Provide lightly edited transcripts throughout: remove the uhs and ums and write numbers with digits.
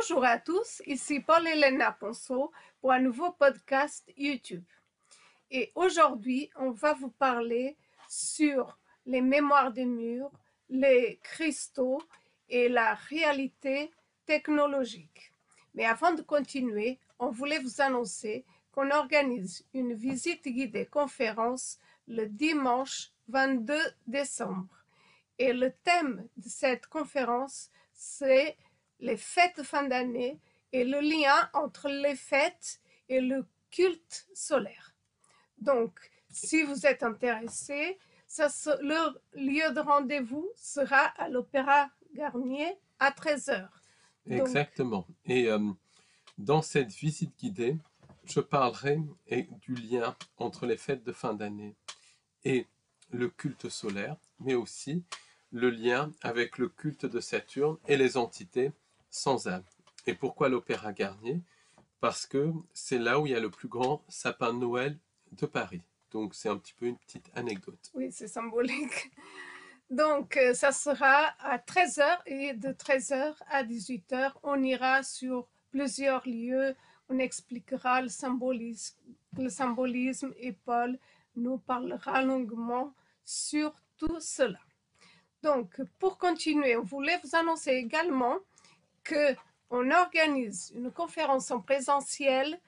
Bonjour à tous, ici Paul-Elena Ponceau pour un nouveau podcast YouTube. Et aujourd'hui, on va vous parler sur les mémoires des murs, les cristaux et la réalité technologique. Mais avant de continuer, on voulait vous annoncer qu'on organise une visite guidée conférence le dimanche 22 décembre. Et le thème de cette conférence, c'est les fêtes de fin d'année et le lien entre les fêtes et le culte solaire. Donc, si vous êtes intéressé, le lieu de rendez-vous sera à l'Opéra Garnier à 13h. Exactement. Et dans cette visite guidée, je parlerai du lien entre les fêtes de fin d'année et le culte solaire, mais aussi le lien avec le culte de Saturne et les entités sans âme. Et pourquoi l'Opéra Garnier? Parce que c'est là où il y a le plus grand sapin de Noël de Paris. Donc c'est un petit peu une petite anecdote. Oui, c'est symbolique. Donc, ça sera à 13h et de 13h à 18h, on ira sur plusieurs lieux, on expliquera le symbolisme et Paul nous parlera longuement sur tout cela. Donc, pour continuer, on voulait vous annoncer également qu'on organise une conférence en présentiel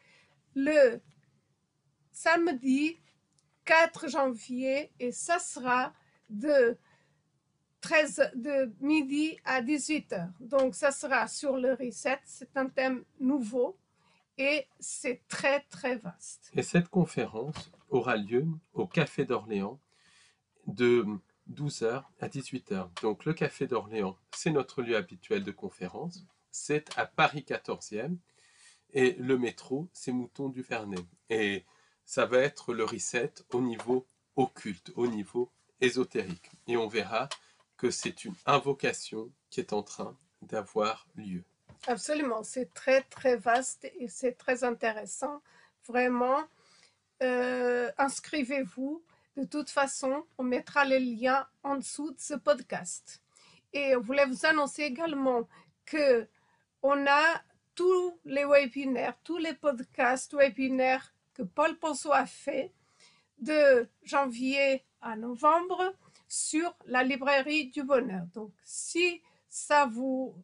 le samedi 4 janvier et ça sera de midi à 18h. Donc, ça sera sur le reset. C'est un thème nouveau et c'est très, très vaste. Et cette conférence aura lieu au Café d'Orléans de 12h à 18h. Donc le Café d'Orléans, c'est notre lieu habituel de conférence. C'est à Paris 14e. Et le métro, c'est Mouton du Vernet. Et ça va être le reset au niveau occulte, au niveau ésotérique. Et on verra que c'est une invocation qui est en train d'avoir lieu. Absolument, c'est très, très vaste et c'est très intéressant. Vraiment, inscrivez-vous. De toute façon, on mettra les liens en dessous de ce podcast. Et on voulait vous annoncer également que on a tous les webinaires, tous les podcasts webinaires que Paul Ponceau a fait de janvier à novembre sur la librairie du bonheur. Donc, si ça vous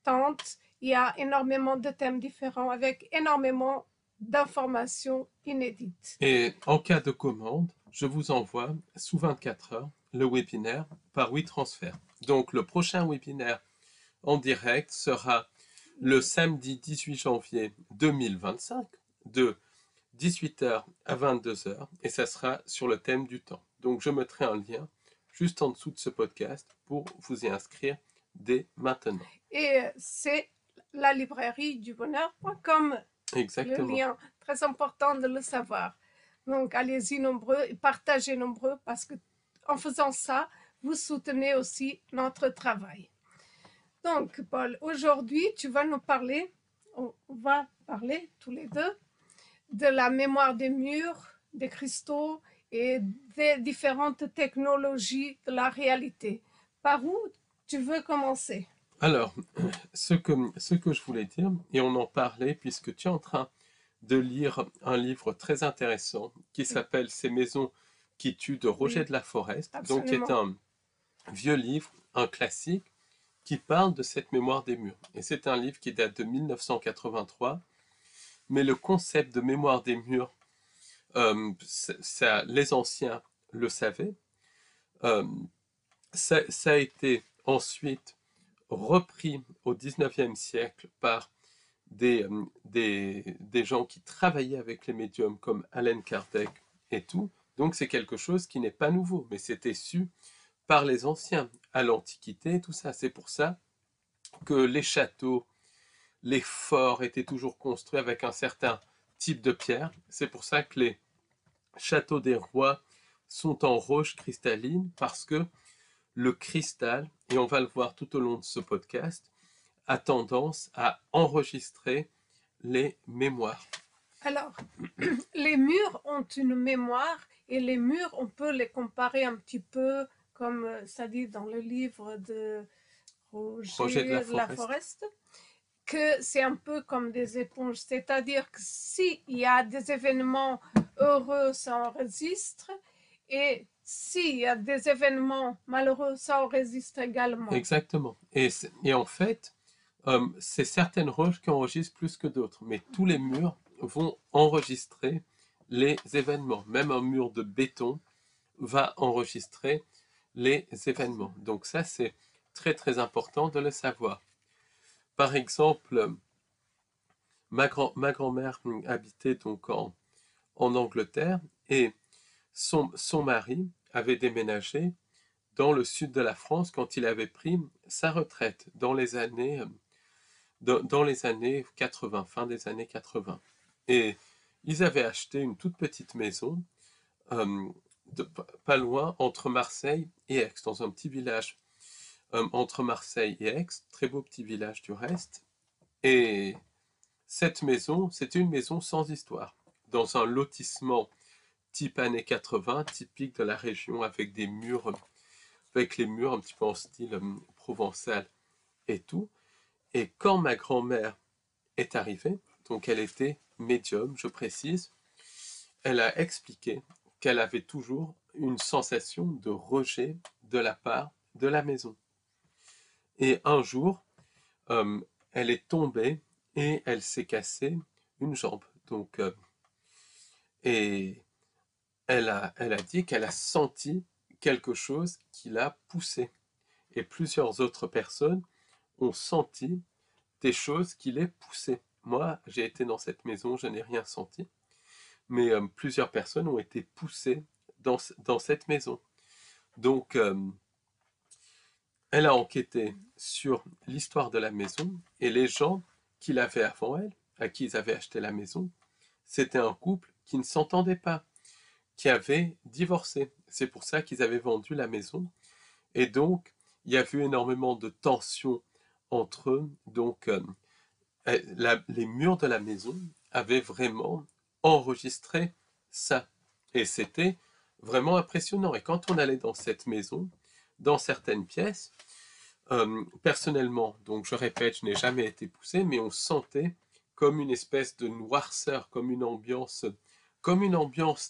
tente, il y a énormément de thèmes différents avec énormément d'informations inédites. Et en cas de commande, je vous envoie sous 24 heures le webinaire par WeTransfer. Donc le prochain webinaire en direct sera le samedi 18 janvier 2025 de 18h à 22h et ça sera sur le thème du temps. Donc je mettrai un lien juste en dessous de ce podcast pour vous y inscrire dès maintenant. Et c'est la librairie du bonheur.com. Exactement. Le lien, très important de le savoir. Donc allez-y nombreux et partagez nombreux parce que en faisant ça, vous soutenez aussi notre travail. Donc Paul, aujourd'hui tu vas nous parler, on va parler tous les deux de la mémoire des murs, des cristaux et des différentes technologies de la réalité. Par où tu veux commencer? Alors, ce que je voulais dire, et on en parlait puisque tu es en train de lire un livre très intéressant qui s'appelle Ces maisons qui tuent de Roger de la Forest, donc qui est un vieux livre, un classique, qui parle de cette mémoire des murs. Et c'est un livre qui date de 1983, mais le concept de mémoire des murs, les anciens le savaient. Ça a été ensuite repris au 19e siècle par des gens qui travaillaient avec les médiums comme Allan Kardec et tout. Donc c'est quelque chose qui n'est pas nouveau, mais c'était su par les anciens à l'Antiquité, tout ça. C'est pour ça que les châteaux, les forts étaient toujours construits avec un certain type de pierre. C'est pour ça que les châteaux des rois sont en roche cristalline, parce que le cristal, et on va le voir tout au long de ce podcast, a tendance à enregistrer les mémoires. Alors, les murs ont une mémoire et les murs, on peut les comparer un petit peu comme ça dit dans le livre de Roger de la Forest. que c'est un peu comme des éponges, c'est-à-dire que s'il y a des événements heureux, ça enregistre, et s'il y a des événements malheureux, ça enregistre également. Exactement. Et en fait, c'est certaines roches qui enregistrent plus que d'autres, mais tous les murs vont enregistrer les événements. Même un mur de béton va enregistrer les événements. Donc ça, c'est très très important de le savoir. Par exemple, ma grand-mère habitait donc en Angleterre et son mari avait déménagé dans le sud de la France quand il avait pris sa retraite dans les années 80, fin des années 80. Et ils avaient acheté une toute petite maison euh, pas loin entre Marseille et Aix, dans un petit village entre Marseille et Aix, très beau petit village du reste. Et cette maison, c'était une maison sans histoire, dans un lotissement type années 80, typique de la région, avec des murs, avec les murs un petit peu en style provençal et tout. Et quand ma grand-mère est arrivée, donc elle était médium, je précise, elle a expliqué qu'elle avait toujours une sensation de rejet de la part de la maison. Et un jour, euh, elle est tombée et elle s'est cassée une jambe. Donc, et elle a dit qu'elle a senti quelque chose qui l'a poussée. Et plusieurs autres personnes ont senti des choses qui les poussaient. Moi, j'ai été dans cette maison, je n'ai rien senti. Mais plusieurs personnes ont été poussées dans cette maison. Donc, elle a enquêté sur l'histoire de la maison et les gens qui l'avaient avant elle, à qui ils avaient acheté la maison, c'était un couple qui ne s'entendait pas, qui avait divorcé. C'est pour ça qu'ils avaient vendu la maison. Et donc, il y a eu énormément de tensions entre eux. Donc, les murs de la maison avaient vraiment enregistré ça. Et c'était vraiment impressionnant. Et quand on allait dans cette maison, dans certaines pièces, personnellement, donc je répète, je n'ai jamais été poussé, mais on sentait comme une espèce de noirceur, comme une ambiance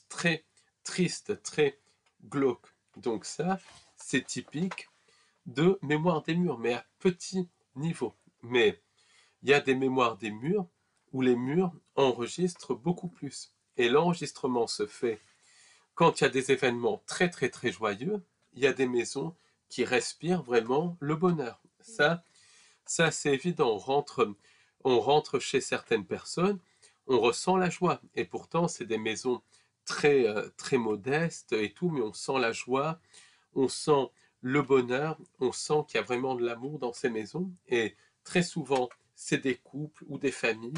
très triste, très glauque. Donc ça, c'est typique de mémoire des murs, mais à petit niveau. Mais il y a des mémoires des murs où les murs enregistrent beaucoup plus. Et l'enregistrement se fait quand il y a des événements très très très joyeux, il y a des maisons qui respirent vraiment le bonheur. Ça c'est évident. On rentre chez certaines personnes, on ressent la joie. Et pourtant, c'est des maisons très, très modestes et tout, mais on sent la joie, on sent le bonheur, on sent qu'il y a vraiment de l'amour dans ces maisons. Et très souvent, c'est des couples ou des familles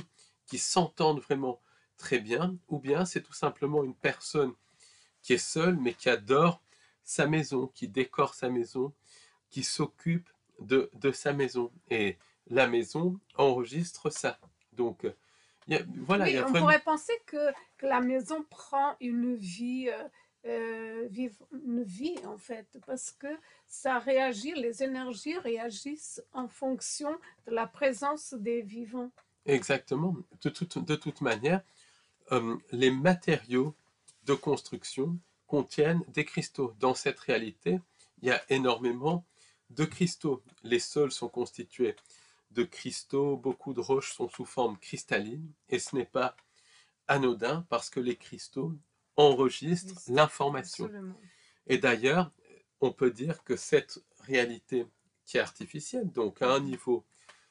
qui s'entendent vraiment très bien, ou bien c'est tout simplement une personne qui est seule, mais qui adore sa maison, qui décore sa maison, qui s'occupe de sa maison. Et la maison enregistre ça. Donc, voilà, il Oui, y a on vraiment... pourrait penser que la maison prend une vie, une vie en fait, parce que ça réagit, les énergies réagissent en fonction de la présence des vivants. Exactement. De toute manière, les matériaux de construction contiennent des cristaux. Dans cette réalité, il y a énormément de cristaux. Les sols sont constitués de cristaux, beaucoup de roches sont sous forme cristalline, et ce n'est pas anodin parce que les cristaux enregistrent l'information. Absolument. Et d'ailleurs, on peut dire que cette réalité qui est artificielle, donc à un niveau,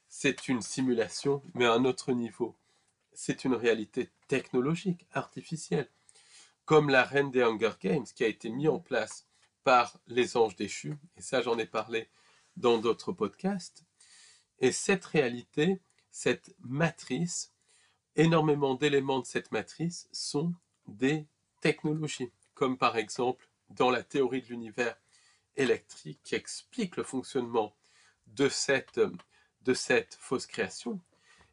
c'est une simulation, mais à un autre niveau, c'est une réalité technologique, artificielle, comme la Reine des Hunger Games qui a été mise en place par les anges déchus, et ça j'en ai parlé dans d'autres podcasts. Et cette réalité, cette matrice, énormément d'éléments de cette matrice sont des technologies, comme par exemple dans la théorie de l'univers électrique qui explique le fonctionnement de cette fausse création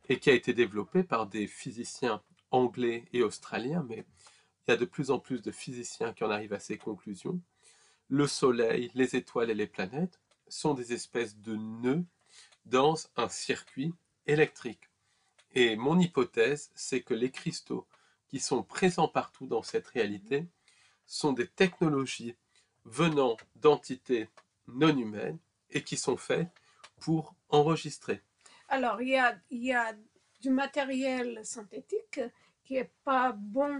et qui a été développée par des physiciens anglais et australiens, mais il y a de plus en plus de physiciens qui en arrivent à ces conclusions. Le Soleil, les étoiles et les planètes sont des espèces de nœuds dans un circuit électrique. Et mon hypothèse, c'est que les cristaux qui sont présents partout dans cette réalité sont des technologies venant d'entités non humaines et qui sont faites pour enregistrer. Alors, il y a du matériel synthétique qui est pas bon,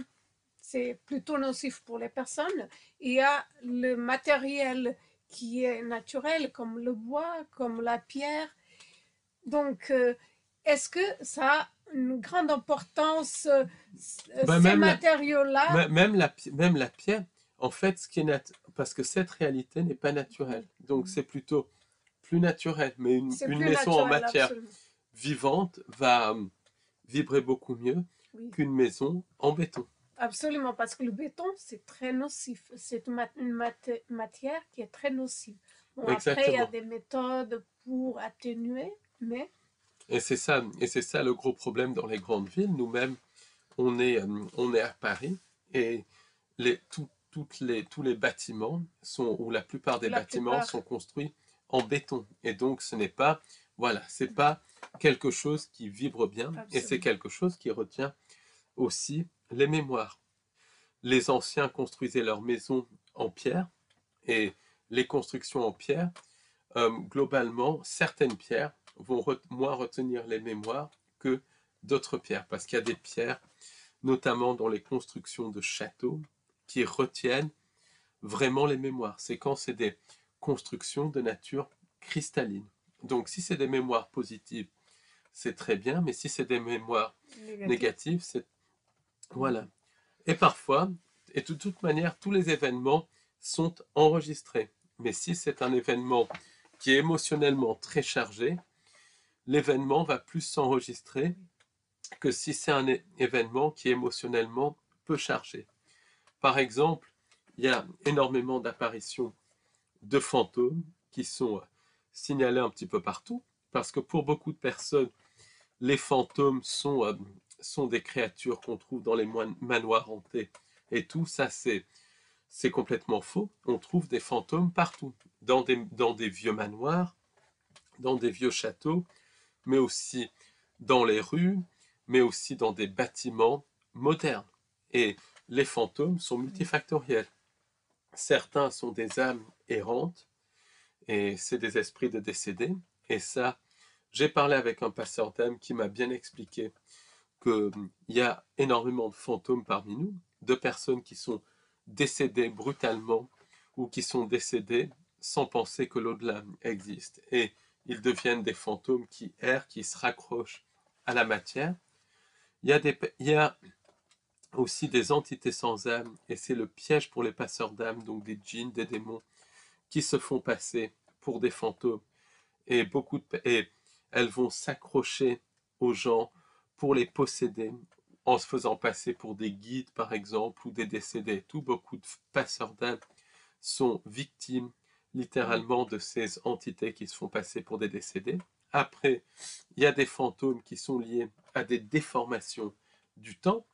c'est plutôt nocif pour les personnes. Il y a le matériel qui est naturel, comme le bois, comme la pierre. Donc, est-ce que ça a une grande importance, Ben, ces matériaux-là? même la pierre, en fait, ce qui est parce que cette réalité n'est pas naturelle. Donc c'est plutôt plus naturel. Mais C'est une plus maison en naturel, matière absolument. vivante va vibrer beaucoup mieux Oui, qu'une maison en béton. absolument, parce que le béton, c'est très nocif. C'est matière qui est très nocive. Bon, après, il y a Exactement. des méthodes pour atténuer, mais Et c'est ça le gros problème dans les grandes villes. Nous-mêmes, on est à Paris et tous les bâtiments ou la plupart des la bâtiments plupart, sont construits en béton. Et donc, ce n'est pas, voilà, c'est pas quelque chose qui vibre bien et c'est absolument. quelque chose qui retient aussi les mémoires. Les anciens construisaient leurs maisons en pierre et les constructions en pierre, globalement, certaines pierres vont moins retenir les mémoires que d'autres pierres parce qu'il y a des pierres notamment dans les constructions de châteaux, qui retiennent vraiment les mémoires. C'est quand c'est des constructions de nature cristalline. Donc si c'est des mémoires positives, c'est très bien, mais si c'est des mémoires Négatif. négatives, c'est... Voilà. Et parfois, et de toute manière, tous les événements sont enregistrés. Mais si c'est un événement qui est émotionnellement très chargé, l'événement va plus s'enregistrer que si c'est un événement qui est émotionnellement peu chargé. Par exemple, il y a énormément d'apparitions de fantômes qui sont signalés un petit peu partout, parce que pour beaucoup de personnes, les fantômes sont des créatures qu'on trouve dans les manoirs hantés. Et tout ça, c'est complètement faux. On trouve des fantômes partout, dans des vieux manoirs, dans des vieux châteaux, mais aussi dans les rues, mais aussi dans des bâtiments modernes. Et les fantômes sont multifactoriels. Certains sont des âmes errantes, et c'est des esprits de décédés. Et ça, j'ai parlé avec un passeur d'âmes qui m'a bien expliqué qu'il y a énormément de fantômes parmi nous, de personnes qui sont décédées brutalement ou qui sont décédées sans penser que l'au-delà existe. Et ils deviennent des fantômes qui errent, qui se raccrochent à la matière. Il y a aussi des entités sans âme, et c'est le piège pour les passeurs d'âme, donc des djinns, des démons, qui se font passer pour des fantômes. Et elles vont s'accrocher aux gens pour les posséder, en se faisant passer pour des guides, par exemple, ou des décédés. Beaucoup de passeurs d'âme sont victimes, littéralement, de ces entités qui se font passer pour des décédés. Après, il y a des fantômes qui sont liés à des déformations du temps,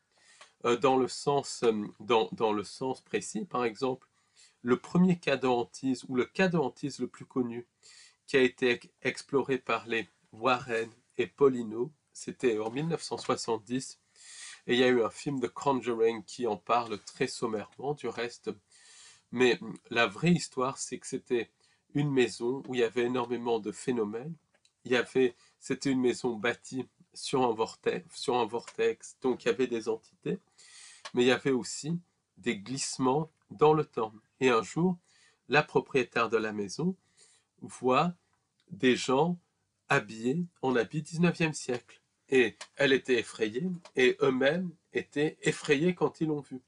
dans le sens précis. Par exemple, le premier cas de hantise, ou le cas de hantise le plus connu, qui a été exploré par les Warren et Paulino, c'était en 1970, et il y a eu un film de Conjuring qui en parle très sommairement du reste. Mais la vraie histoire, c'est que c'était une maison où il y avait énormément de phénomènes. C'était une maison bâtie sur un vortex, donc il y avait des entités, mais il y avait aussi des glissements dans le temps. Et un jour, la propriétaire de la maison voit des gens habillés en habits 19e siècle. Et elle était effrayée, et eux-mêmes étaient effrayés quand ils l'ont vu.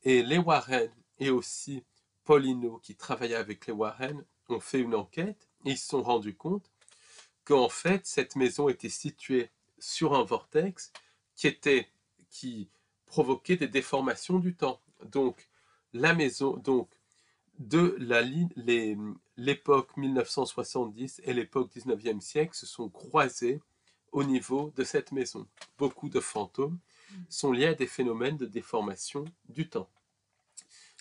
Et les Warren, et aussi Paulino, qui travaillait avec les Warren, ont fait une enquête, et ils se sont rendus compte qu'en fait, cette maison était située sur un vortex qui provoquait des déformations du temps. Donc, la maison, donc, de l'époque 1970 et l'époque 19e siècle se sont croisés au niveau de cette maison. Beaucoup de fantômes sont liés à des phénomènes de déformation du temps.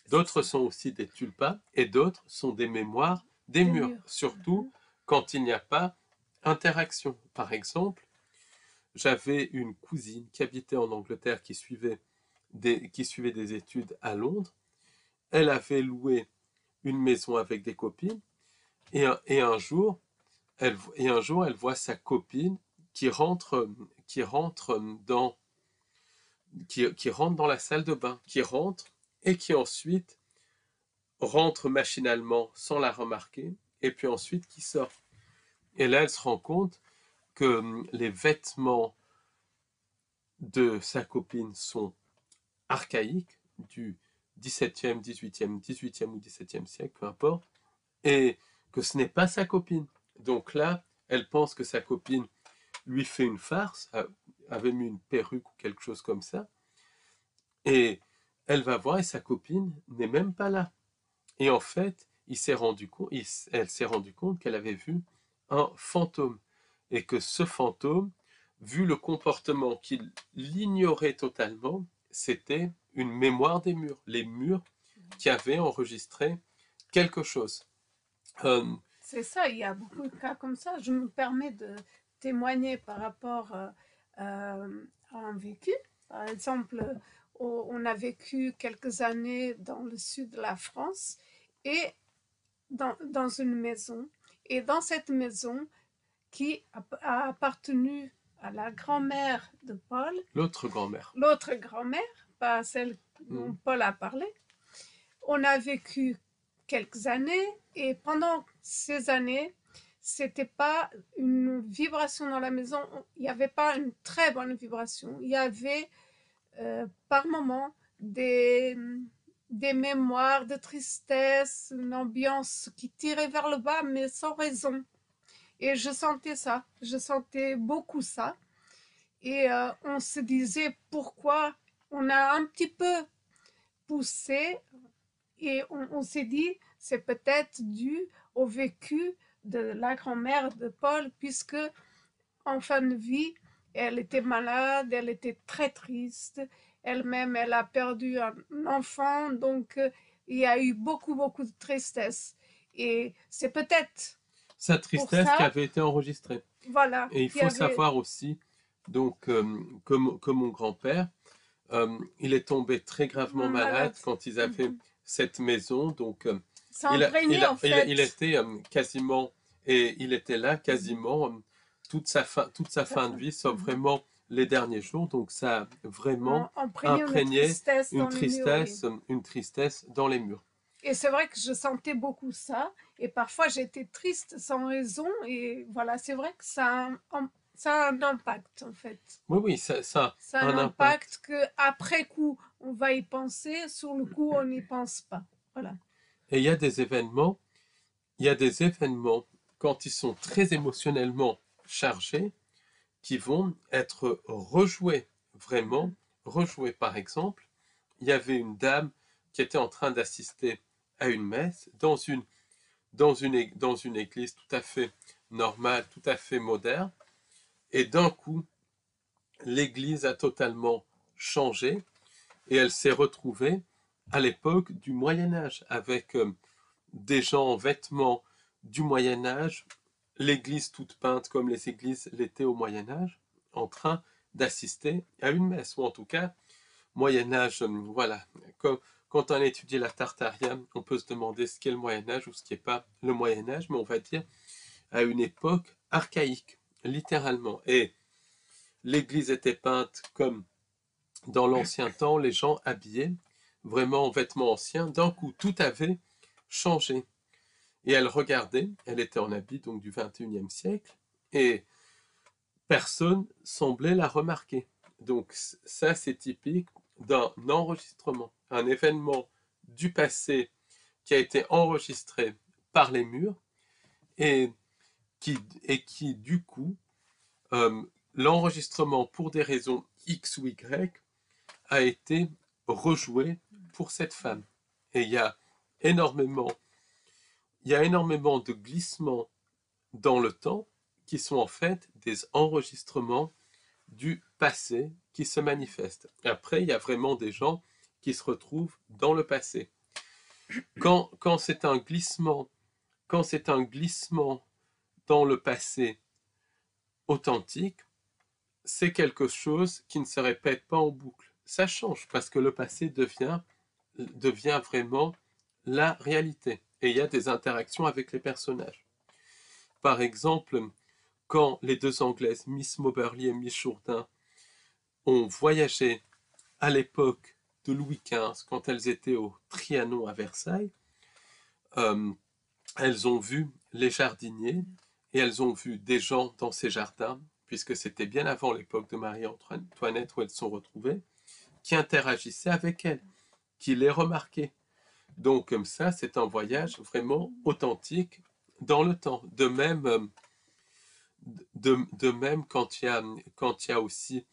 D'autres sont aussi des tulpas et d'autres sont des mémoires des murs, surtout quand il n'y a pas interaction. Par exemple, j'avais une cousine qui habitait en Angleterre, qui suivait des études à Londres. Elle avait loué une maison avec des copines, et un jour, elle voit sa copine qui rentre, qui rentre dans, qui rentre dans la salle de bain, qui rentre et qui ensuite rentre machinalement sans la remarquer, et puis ensuite qui sort. Et là, elle se rend compte que les vêtements de sa copine sont archaïques, du 17e, 18e ou 17e siècle, peu importe, et que ce n'est pas sa copine. Donc là, elle pense que sa copine lui fait une farce, avait mis une perruque ou quelque chose comme ça, et elle va voir et sa copine n'est même pas là. Et en fait, elle s'est rendue compte qu'elle avait vu un fantôme, et que ce fantôme, vu le comportement qu'il l'ignorait totalement, c'était une mémoire des murs, les murs qui avaient enregistré quelque chose. C'est ça, il y a beaucoup de cas comme ça. Je me permets de témoigner par rapport à un vécu. Par exemple, on a vécu quelques années dans le sud de la France et dans une maison. Et dans cette maison qui a appartenu à la grand-mère de Paul, L'autre grand-mère, l'autre grand-mère, pas celle dont Paul a parlé, on a vécu quelques années et pendant ces années, c'était pas une vibration dans la maison, il n'y avait pas une très bonne vibration. Il y avait par moments des mémoires de tristesse, une ambiance qui tirait vers le bas, mais sans raison. Et je sentais ça, je sentais beaucoup ça. Et on se disait pourquoi on a un petit peu poussé et on s'est dit c'est peut-être dû au vécu de la grand-mère de Paul, puisque en fin de vie, elle était malade, elle était très triste. Elle-même, elle a perdu un enfant, donc il y a eu beaucoup, beaucoup de tristesse. Et c'est peut-être sa pour tristesse qui ça, avait été enregistrée. voilà, Et il qu'il y faut avait... savoir aussi, donc, que mon grand-père, il est tombé très gravement malade malade. quand ils avaient cette maison. Donc, Ça imprégnait en fait. il était quasiment, et il était là quasiment toute sa fin de vie, sauf vraiment les derniers jours. Donc, ça a vraiment imprégné une tristesse dans les murs. Et c'est vrai que je sentais beaucoup ça. Et parfois, j'étais triste sans raison. Et voilà, c'est vrai que ça a un impact, en fait. Oui, ça Ça a a un un impact. impact qu'après coup, on va y penser. Sur le coup, on n'y pense pas. Voilà. Et il y a des événements, quand ils sont très émotionnellement chargés, qui vont être rejoués, vraiment rejoués. Par exemple, il y avait une dame qui était en train d'assister à une messe dans une église tout à fait normale, tout à fait moderne, et d'un coup, l'église a totalement changé, et elle s'est retrouvée à l'époque du Moyen Âge, avec des gens en vêtements du Moyen Âge, l'église toute peinte comme les églises l'étaient au Moyen Âge, en train d'assister à une messe, ou en tout cas, Moyen Âge, voilà. Quand on étudie la Tartaria, on peut se demander ce qu'est le Moyen Âge ou ce qui n'est pas le Moyen Âge, mais on va dire à une époque archaïque, littéralement. Et l'église était peinte comme dans l'ancien temps, les gens habillés vraiment en vêtements anciens. D'un coup, tout avait changé. Et elle regardait, elle était en habit donc du 21e siècle, et personne semblait la remarquer. Donc ça, c'est typique d'un enregistrement, un événement du passé qui a été enregistré par les murs et qui du coup, l'enregistrement pour des raisons X ou Y a été rejoué pour cette femme. Et il y a énormément de glissements dans le temps qui sont en fait des enregistrements du passé qui se manifestent. Après, il y a vraiment des gens qui se retrouvent dans le passé. Quand c'est un glissement dans le passé authentique, c'est quelque chose qui ne se répète pas en boucle. Ça change parce que le passé devient vraiment la réalité. Et il y a des interactions avec les personnages. Par exemple, quand les deux Anglaises, Miss Moberly et Miss Jourdain, ont voyagé à l'époque de Louis XV, quand elles étaient au Trianon à Versailles, euh, elles ont vu les jardiniers et elles ont vu des gens dans ces jardins, puisque c'était bien avant l'époque de Marie-Antoinette où elles sont retrouvées, qui interagissaient avec elles, qui les remarquaient. Donc comme ça, c'est un voyage vraiment authentique dans le temps. De même quand il y a aussi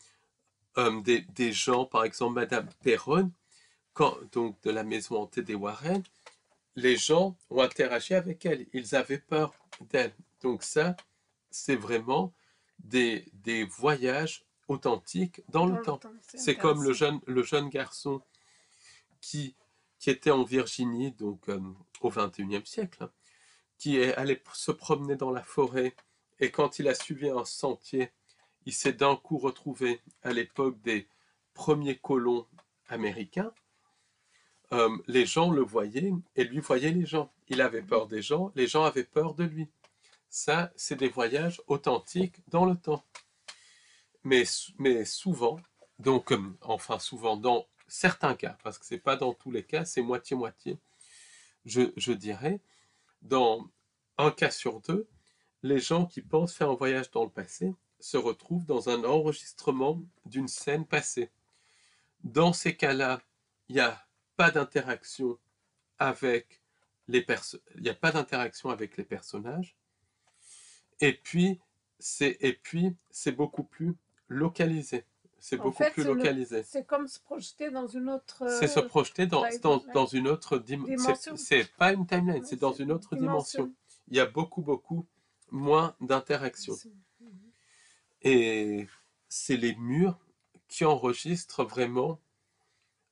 des gens, par exemple Madame Perron, donc de la maison hantée des Warren, les gens ont interagi avec elle, ils avaient peur d'elle. Donc ça, c'est vraiment des voyages authentiques dans le Dans le temps. temps, c'est C'est comme intéressant. le jeune garçon qui, qui était en Virginie, donc au XXIe siècle, hein, qui est allé se promener dans la forêt, et quand il a suivi un sentier, il s'est d'un coup retrouvé à l'époque des premiers colons américains. Les gens le voyaient et lui voyait les gens. Il avait peur des gens, les gens avaient peur de lui. Ça, c'est des voyages authentiques dans le temps. Mais souvent, donc, enfin souvent, dans certains cas, parce que c'est pas dans tous les cas, c'est moitié-moitié, je dirais, dans un cas sur deux, les gens qui pensent faire un voyage dans le passé se retrouvent dans un enregistrement d'une scène passée. Dans ces cas-là, il n'y a pas d'interaction avec il n'y a pas d'interaction avec les personnages. Et puis, c'est beaucoup plus localisé. C'est En beaucoup fait, plus localisé. c'est comme se projeter dans une autre C'est se projeter dans une autre dimension. dimension. C'est pas une timeline, Ouais, c'est dans c'est une une autre dimension. dimension. Il y a beaucoup moins d'interaction. Et c'est les murs qui enregistrent vraiment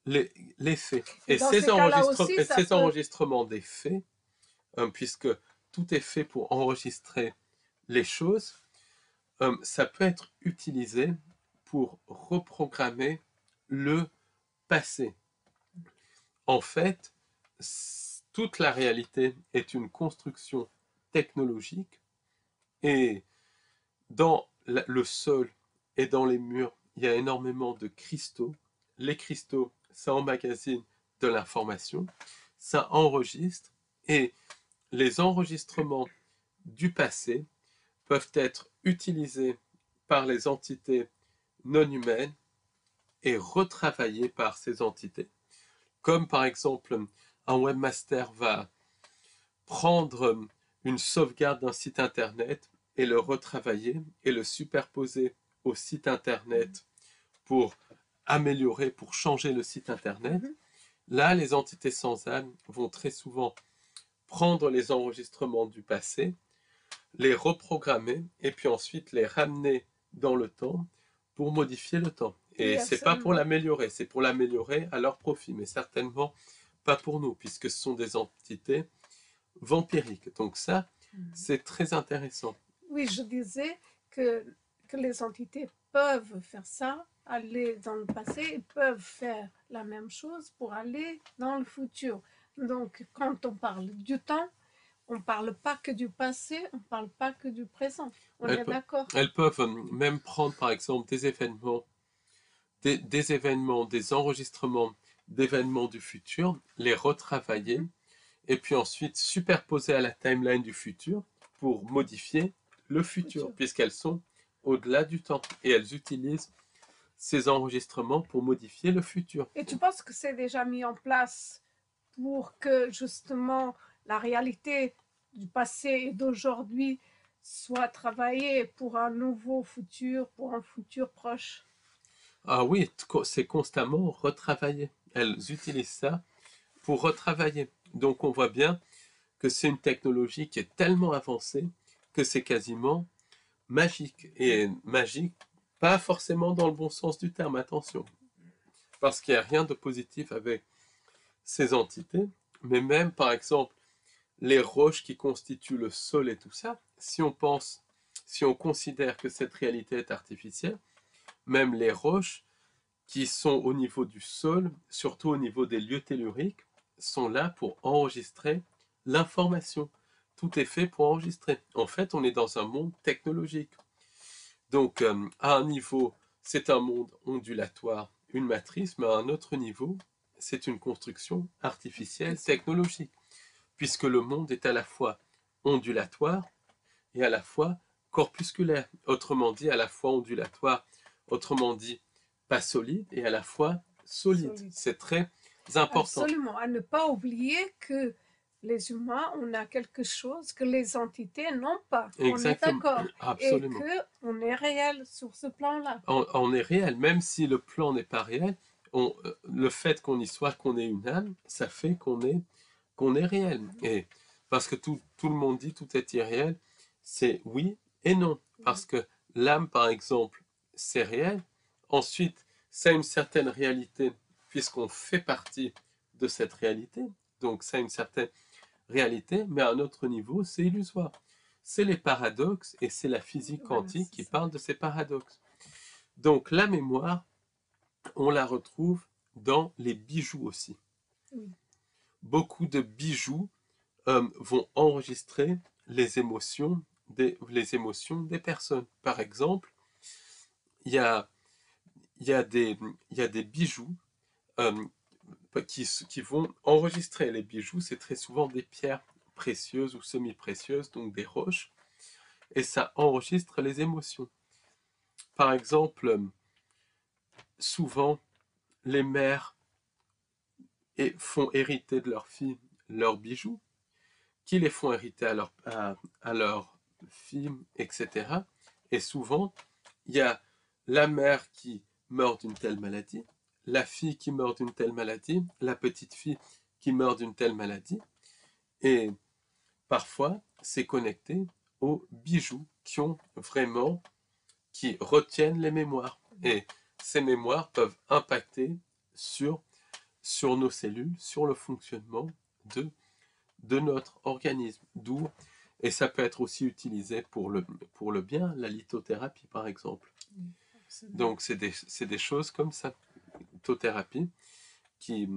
les faits. Et dans ces cas-là aussi, ça Ces peut... enregistrements des faits, puisque tout est fait pour enregistrer les choses, ça peut être utilisé pour reprogrammer le passé. En fait, toute la réalité est une construction technologique et dans le sol et dans les murs, il y a énormément de cristaux. Les cristaux, ça emmagasine de l'information, ça enregistre et les enregistrements du passé peuvent être utilisés par les entités non humaines et retravaillés par ces entités. Comme par exemple, un webmaster va prendre une sauvegarde d'un site internet et le retravailler et le superposer au site internet pour améliorer, pour changer le site internet. Là, les entités sans âme vont très souvent prendre les enregistrements du passé, les reprogrammer et puis ensuite les ramener dans le temps pour modifier le temps. Oui, Et c'est pas pour absolument. l'améliorer, c'est pour l'améliorer à leur profit, mais certainement pas pour nous, puisque ce sont des entités vampiriques. Donc ça, c'est très intéressant. Oui, je disais que, que les entités peuvent faire ça, aller dans le passé, et peuvent faire la même chose pour aller dans le futur. Donc, quand on parle du temps, on ne parle pas que du passé, on ne parle pas que du présent. On est d'accord? Elles peuvent même prendre, par exemple, des événements, des enregistrements d'événements du futur, les retravailler, et puis ensuite superposer à la timeline du futur pour modifier le futur, puisqu'elles sont au-delà du temps. Et elles utilisent ces enregistrements pour modifier le futur. Et tu penses que c'est déjà mis en place pour que justement la réalité du passé et d'aujourd'hui soit travaillée pour un nouveau futur, pour un futur proche? Ah oui, c'est constamment retravaillé. Elles utilisent ça pour retravailler. Donc on voit bien que c'est une technologie qui est tellement avancée que c'est quasiment magique. Et magique, pas forcément dans le bon sens du terme, attention. Parce qu'il n'y a rien de positif avec ces entités. Mais même, par exemple, les roches qui constituent le sol et tout ça, si on considère que cette réalité est artificielle, même les roches qui sont au niveau du sol, surtout au niveau des lieux telluriques, sont là pour enregistrer l'information. Tout est fait pour enregistrer. En fait, on est dans un monde technologique. Donc, à un niveau, c'est un monde ondulatoire, une matrice, mais à un autre niveau, c'est une construction artificielle technologique, puisque le monde est à la fois ondulatoire et à la fois corpusculaire. Autrement dit, à la fois ondulatoire, autrement dit, pas solide, et à la fois solide. C'est très important. Absolument. À ne pas oublier que les humains, on a quelque chose que les entités n'ont pas. Exactement. On est d'accord. Absolument. Et qu'on est réel sur ce plan-là. On est réel, même si le plan n'est pas réel, le fait qu'on y soit, qu'on ait une âme, ça fait qu'on est réel. Et parce que tout le monde dit tout est irréel, c'est oui et non. Parce que l'âme, par exemple, c'est réel. Ensuite, ça a une certaine réalité, puisqu'on fait partie de cette réalité. Donc, ça a une certaine réalité, mais à un autre niveau, c'est illusoire. C'est les paradoxes et c'est la physique quantique qui parle de ces paradoxes. Donc, la mémoire, on la retrouve dans les bijoux aussi. Oui. Beaucoup de bijoux vont enregistrer les émotions des personnes. Par exemple, il y a des bijoux qui vont enregistrer. Les bijoux, c'est très souvent des pierres précieuses ou semi-précieuses, donc des roches, et ça enregistre les émotions. Par exemple, souvent, les mères font hériter de leurs filles leurs bijoux, qui les font hériter à leurs filles, etc. Et souvent, il y a la mère qui meurt d'une telle maladie, la fille qui meurt d'une telle maladie, la petite fille qui meurt d'une telle maladie, et parfois, c'est connecté aux bijoux qui retiennent les mémoires. Et ces mémoires peuvent impacter sur nos cellules, sur le fonctionnement de notre organisme. Et ça peut être aussi utilisé pour le bien, la lithothérapie par exemple. Donc c'est des choses comme ça, lithothérapie, qui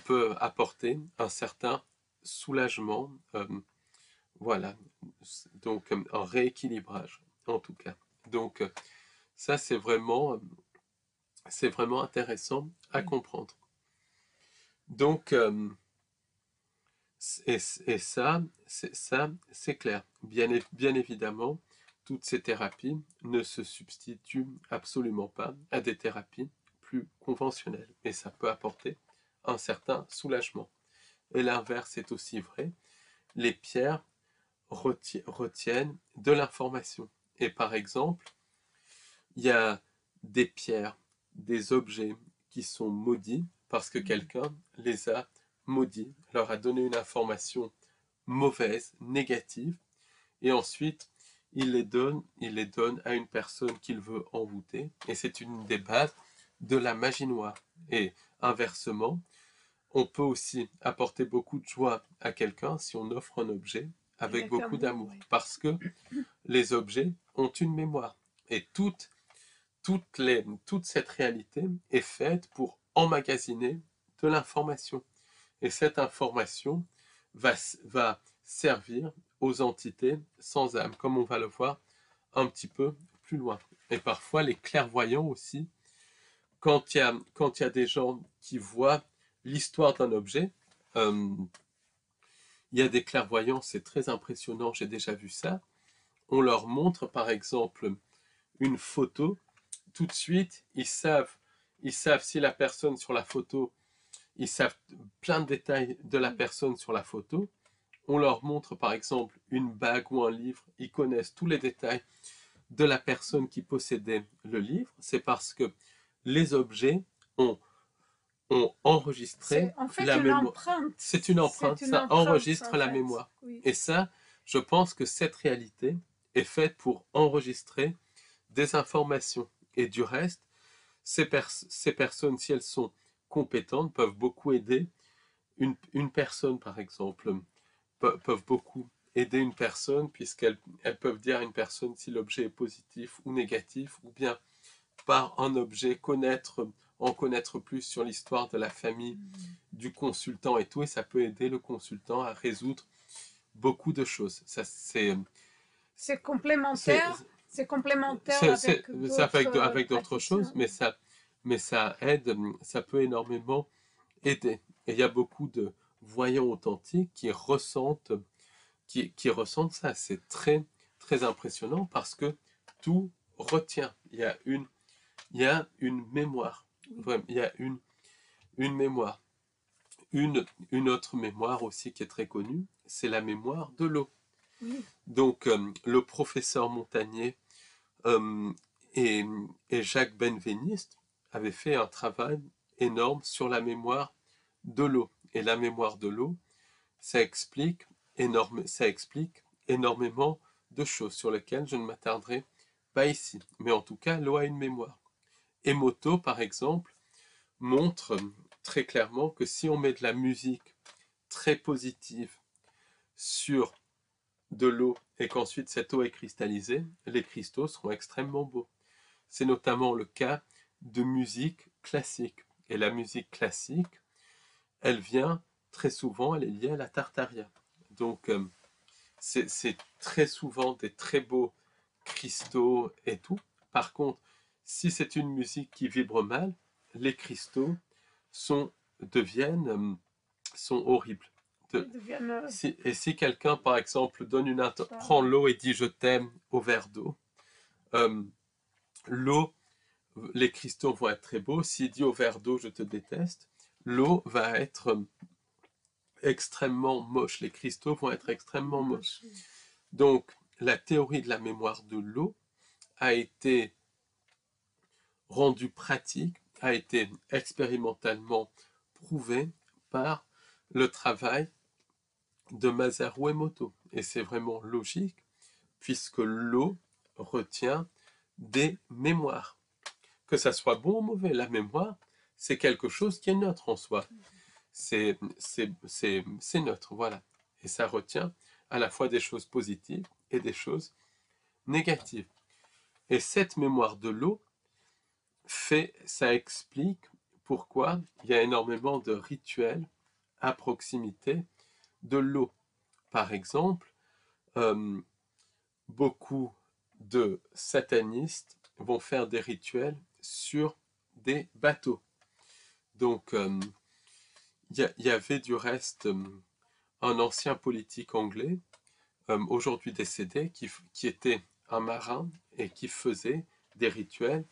peut apporter un certain soulagement, voilà, donc un rééquilibrage en tout cas. Donc ça c'est vraiment intéressant à comprendre. Donc et ça c'est clair. Bien évidemment, toutes ces thérapies ne se substituent absolument pas à des thérapies plus conventionnelles. Et ça peut apporter un certain soulagement. Et l'inverse est aussi vrai. Les pierres retiennent de l'information. Et par exemple, il y a des pierres, des objets qui sont maudits parce que quelqu'un les a maudits, leur a donné une information mauvaise, négative, et ensuite il les donne à une personne qu'il veut envoûter, et c'est une des bases de la magie noire. Et inversement, on peut aussi apporter beaucoup de joie à quelqu'un si on offre un objet avec beaucoup d'amour, oui. Parce que les objets ont une mémoire, et toute cette réalité est faite pour emmagasiner de l'information. Et cette information va servir aux entités sans âme, comme on va le voir un petit peu plus loin. Et parfois, les clairvoyants aussi, quand il y a des gens qui voient l'histoire d'un objet, il y a des clairvoyants, c'est très impressionnant, j'ai déjà vu ça. On leur montre par exemple une photo, tout de suite, ils savent si la personne sur la photo, ils savent plein de détails de la personne sur la photo. On leur montre par exemple une bague ou un livre, ils connaissent tous les détails de la personne qui possédait le livre. C'est parce que les objets ont enregistré la mémoire. C'est une empreinte, ça enregistre la mémoire. Oui. Et ça, je pense que cette réalité est faite pour enregistrer des informations. Et du reste, ces personnes, si elles sont compétentes, peuvent beaucoup aider une personne, par exemple, peuvent beaucoup aider une personne, puisqu'elles peuvent dire à une personne si l'objet est positif ou négatif, ou bien par un objet, en connaître plus sur l'histoire de la famille du consultant et tout, et ça peut aider le consultant à résoudre beaucoup de choses. Ça, C'est c'est, complémentaire, c'est complémentaire avec d'autres avec d'autres choses, praticiens. mais ça aide, ça peut énormément aider. Et il y a beaucoup de voyants authentiques qui ressentent ça. C'est très, très impressionnant parce que tout retient. Il y a une mémoire. Vraiment, il y a une mémoire. Une autre mémoire aussi qui est très connue, c'est la mémoire de l'eau. Oui. Donc, le professeur Montagnier euh, et, et Jacques Benveniste avaient fait un travail énorme sur la mémoire de l'eau. Et la mémoire de l'eau, ça explique énormément de choses sur lesquelles je ne m'attarderai pas ici. Mais en tout cas, l'eau a une mémoire. Emoto, par exemple, montre très clairement que si on met de la musique très positive sur de l'eau et qu'ensuite cette eau est cristallisée, les cristaux seront extrêmement beaux. C'est notamment le cas de musique classique. Et la musique classique, elle vient très souvent, elle est liée à la tartaria. Donc, c'est très souvent des très beaux cristaux et tout. Par contre, si c'est une musique qui vibre mal, les cristaux sont, sont horribles. Si quelqu'un, par exemple, prend l'eau et dit je t'aime au verre d'eau, l'eau, les cristaux vont être très beaux. S'il dit au verre d'eau je te déteste, l'eau va être extrêmement moche. Les cristaux vont être extrêmement moches. Donc, la théorie de la mémoire de l'eau a été rendue pratique, a été expérimentalement prouvée par le travail de Masaru Emoto. Et c'est vraiment logique, puisque l'eau retient des mémoires. Que ça soit bon ou mauvais, la mémoire, c'est quelque chose qui est neutre en soi. C'est neutre, voilà. Et ça retient à la fois des choses positives et des choses négatives. Et cette mémoire de l'eau ça explique pourquoi il y a énormément de rituels à proximité de l'eau. Par exemple, beaucoup de satanistes vont faire des rituels sur des bateaux. Donc, il y avait du reste un ancien politique anglais, aujourd'hui décédé, qui était un marin et qui faisait des rituels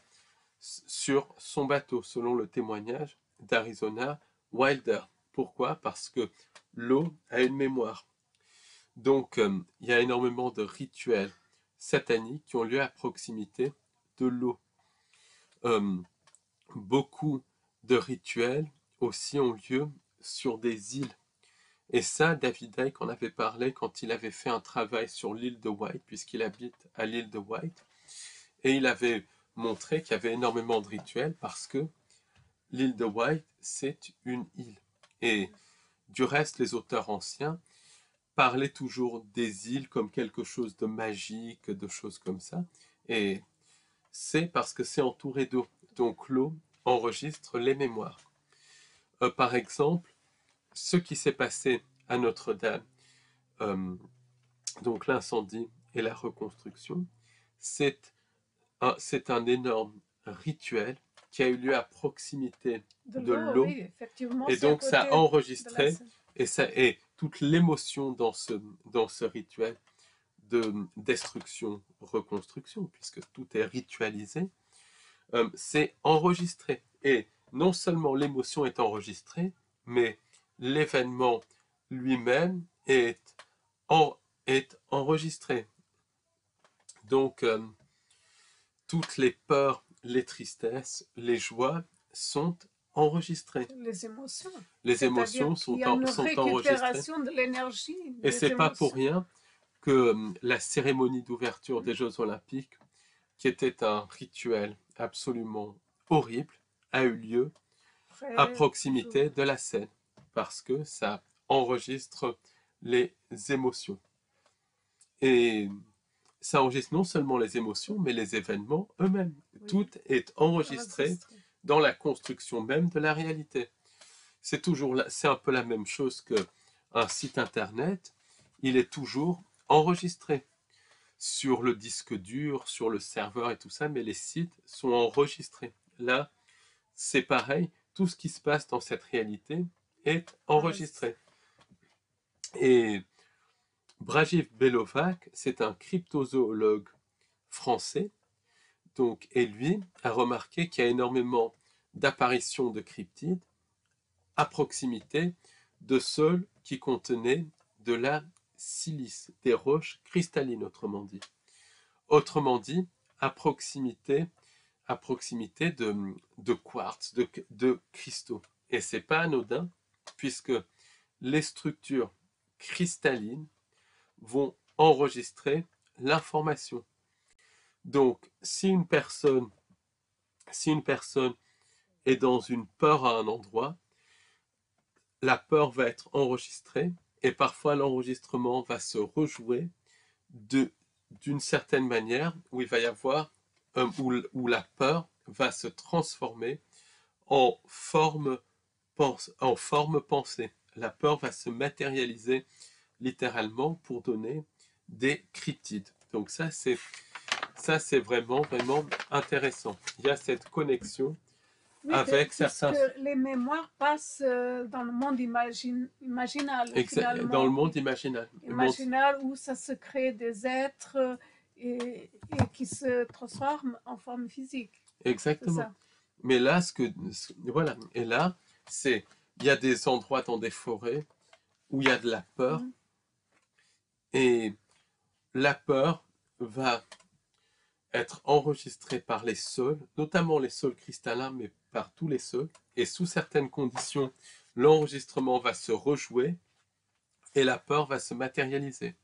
sur son bateau, selon le témoignage d'Arizona Wilder. Pourquoi? Parce que l'eau a une mémoire. Donc, il y a énormément de rituels sataniques qui ont lieu à proximité de l'eau. Beaucoup de rituels aussi ont lieu sur des îles. Et ça, David Icke en avait parlé quand il avait fait un travail sur l'île de White, puisqu'il habite à l'île de White. Et il avait montré qu'il y avait énormément de rituels parce que l'île de White, c'est une île. Et du reste, les auteurs anciens parlaient toujours des îles comme quelque chose de magique, de choses comme ça. Et c'est parce que c'est entouré d'eau. Donc l'eau enregistre les mémoires. Par exemple, ce qui s'est passé à Notre-Dame, donc l'incendie et la reconstruction, c'est un énorme rituel qui a eu lieu à proximité de l'eau. Oui, effectivement, et donc ça a enregistré et toute l'émotion dans ce rituel de destruction, reconstruction, puisque tout est ritualisé, c'est enregistré. Et non seulement l'émotion est enregistrée, mais l'événement lui-même est enregistré. Donc, toutes les peurs, les tristesses, les joies sont enregistrées. Les émotions sont enregistrées. De l'énergie. Et c'est pas pour rien que la cérémonie d'ouverture des Jeux Olympiques, qui était un rituel absolument horrible, a eu lieu à proximité de la scène, parce que ça enregistre les émotions. Et ça enregistre non seulement les émotions, mais les événements eux-mêmes. Oui. Tout est enregistré Enregistré. dans la construction même de la réalité. C'est un peu la même chose qu'un site internet, il est toujours enregistré sur le disque dur, sur le serveur et tout ça, mais les sites sont enregistrés. Là, c'est pareil, tout ce qui se passe dans cette réalité est enregistré. Et Brajiv Belovac, c'est un cryptozoologue français, donc, et lui a remarqué qu'il y a énormément d'apparitions de cryptides à proximité de sols qui contenaient de la silice, des roches cristallines, autrement dit. Autrement dit, à proximité de quartz, de cristaux. Et c'est pas anodin, puisque les structures cristallines vont enregistrer l'information. Donc, si une personne est dans une peur à un endroit, la peur va être enregistrée et parfois l'enregistrement va se rejouer d'une certaine manière où il va y avoir où la peur va se transformer en forme pensée. La peur va se matérialiser littéralement pour donner des cryptides. Donc ça c'est vraiment intéressant. Il y a cette connexion avec certains. Les mémoires passent dans le monde imaginal, finalement. Dans le monde imaginal. Imaginal où ça se crée des êtres et qui se transforment en forme physique. Exactement. Mais là, voilà. Et là, il y a des endroits dans des forêts où il y a de la peur. Et la peur va être enregistrée par les sols, notamment les sols cristallins, mais par tous les sols. Et sous certaines conditions, l'enregistrement va se rejouer et la peur va se matérialiser.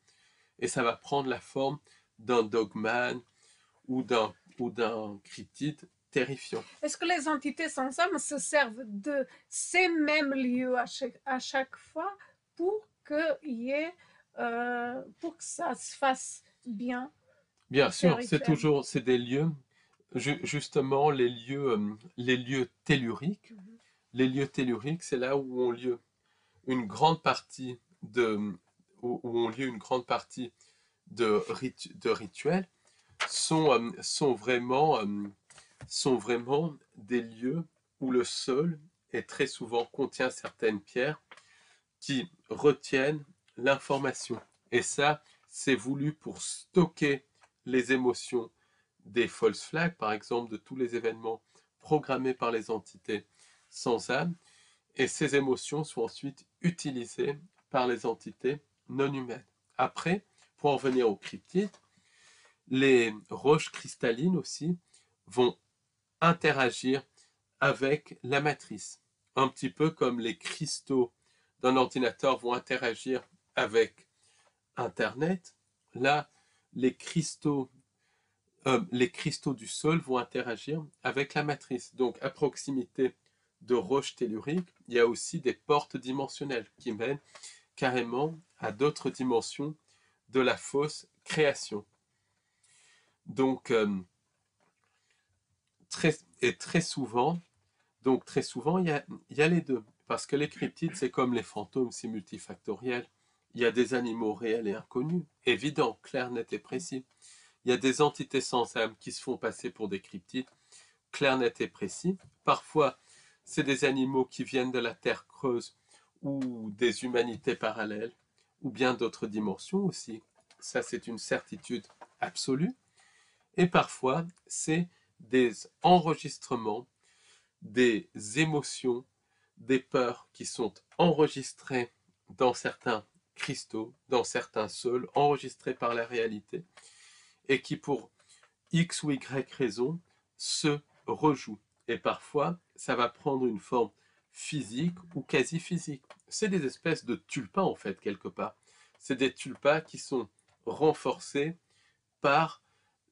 Et ça va prendre la forme d'un dogman ou d'un cryptide terrifiant. Est-ce que les entités sans âme se servent de ces mêmes lieux à chaque fois pour que ça se fasse bien? Bien sûr, c'est des lieux, justement les lieux telluriques. Les lieux telluriques, c'est là où ont lieu une grande partie de rituels sont vraiment des lieux où le sol est très souvent contient certaines pierres qui retiennent l'information. Et ça, c'est voulu pour stocker les émotions des false flags, par exemple, de tous les événements programmés par les entités sans âme. Et ces émotions sont ensuite utilisées par les entités non humaines. Après, pour en venir aux cryptides, les roches cristallines aussi vont interagir avec la matrice. Un petit peu comme les cristaux d'un ordinateur vont interagir avec Internet. Là, les cristaux du sol vont interagir avec la matrice. Donc, à proximité de roches telluriques, il y a aussi des portes dimensionnelles qui mènent carrément à d'autres dimensions de la fausse création. Donc, très souvent, il y a les deux. Parce que les cryptides, c'est comme les fantômes, c'est multifactoriel. Il y a des animaux réels et inconnus, évident, clair, net et précis. Il y a des entités sans âme qui se font passer pour des cryptides, clair, net et précis. Parfois, c'est des animaux qui viennent de la terre creuse ou des humanités parallèles, ou bien d'autres dimensions aussi. Ça, c'est une certitude absolue. Et parfois, c'est des enregistrements, des émotions, des peurs qui sont enregistrées dans certains cristaux, dans certains sols, enregistrés par la réalité, et qui pour X ou Y raison se rejouent. Et parfois, ça va prendre une forme physique ou quasi physique. C'est des espèces de tulpas en fait, quelque part. C'est des tulpas qui sont renforcés par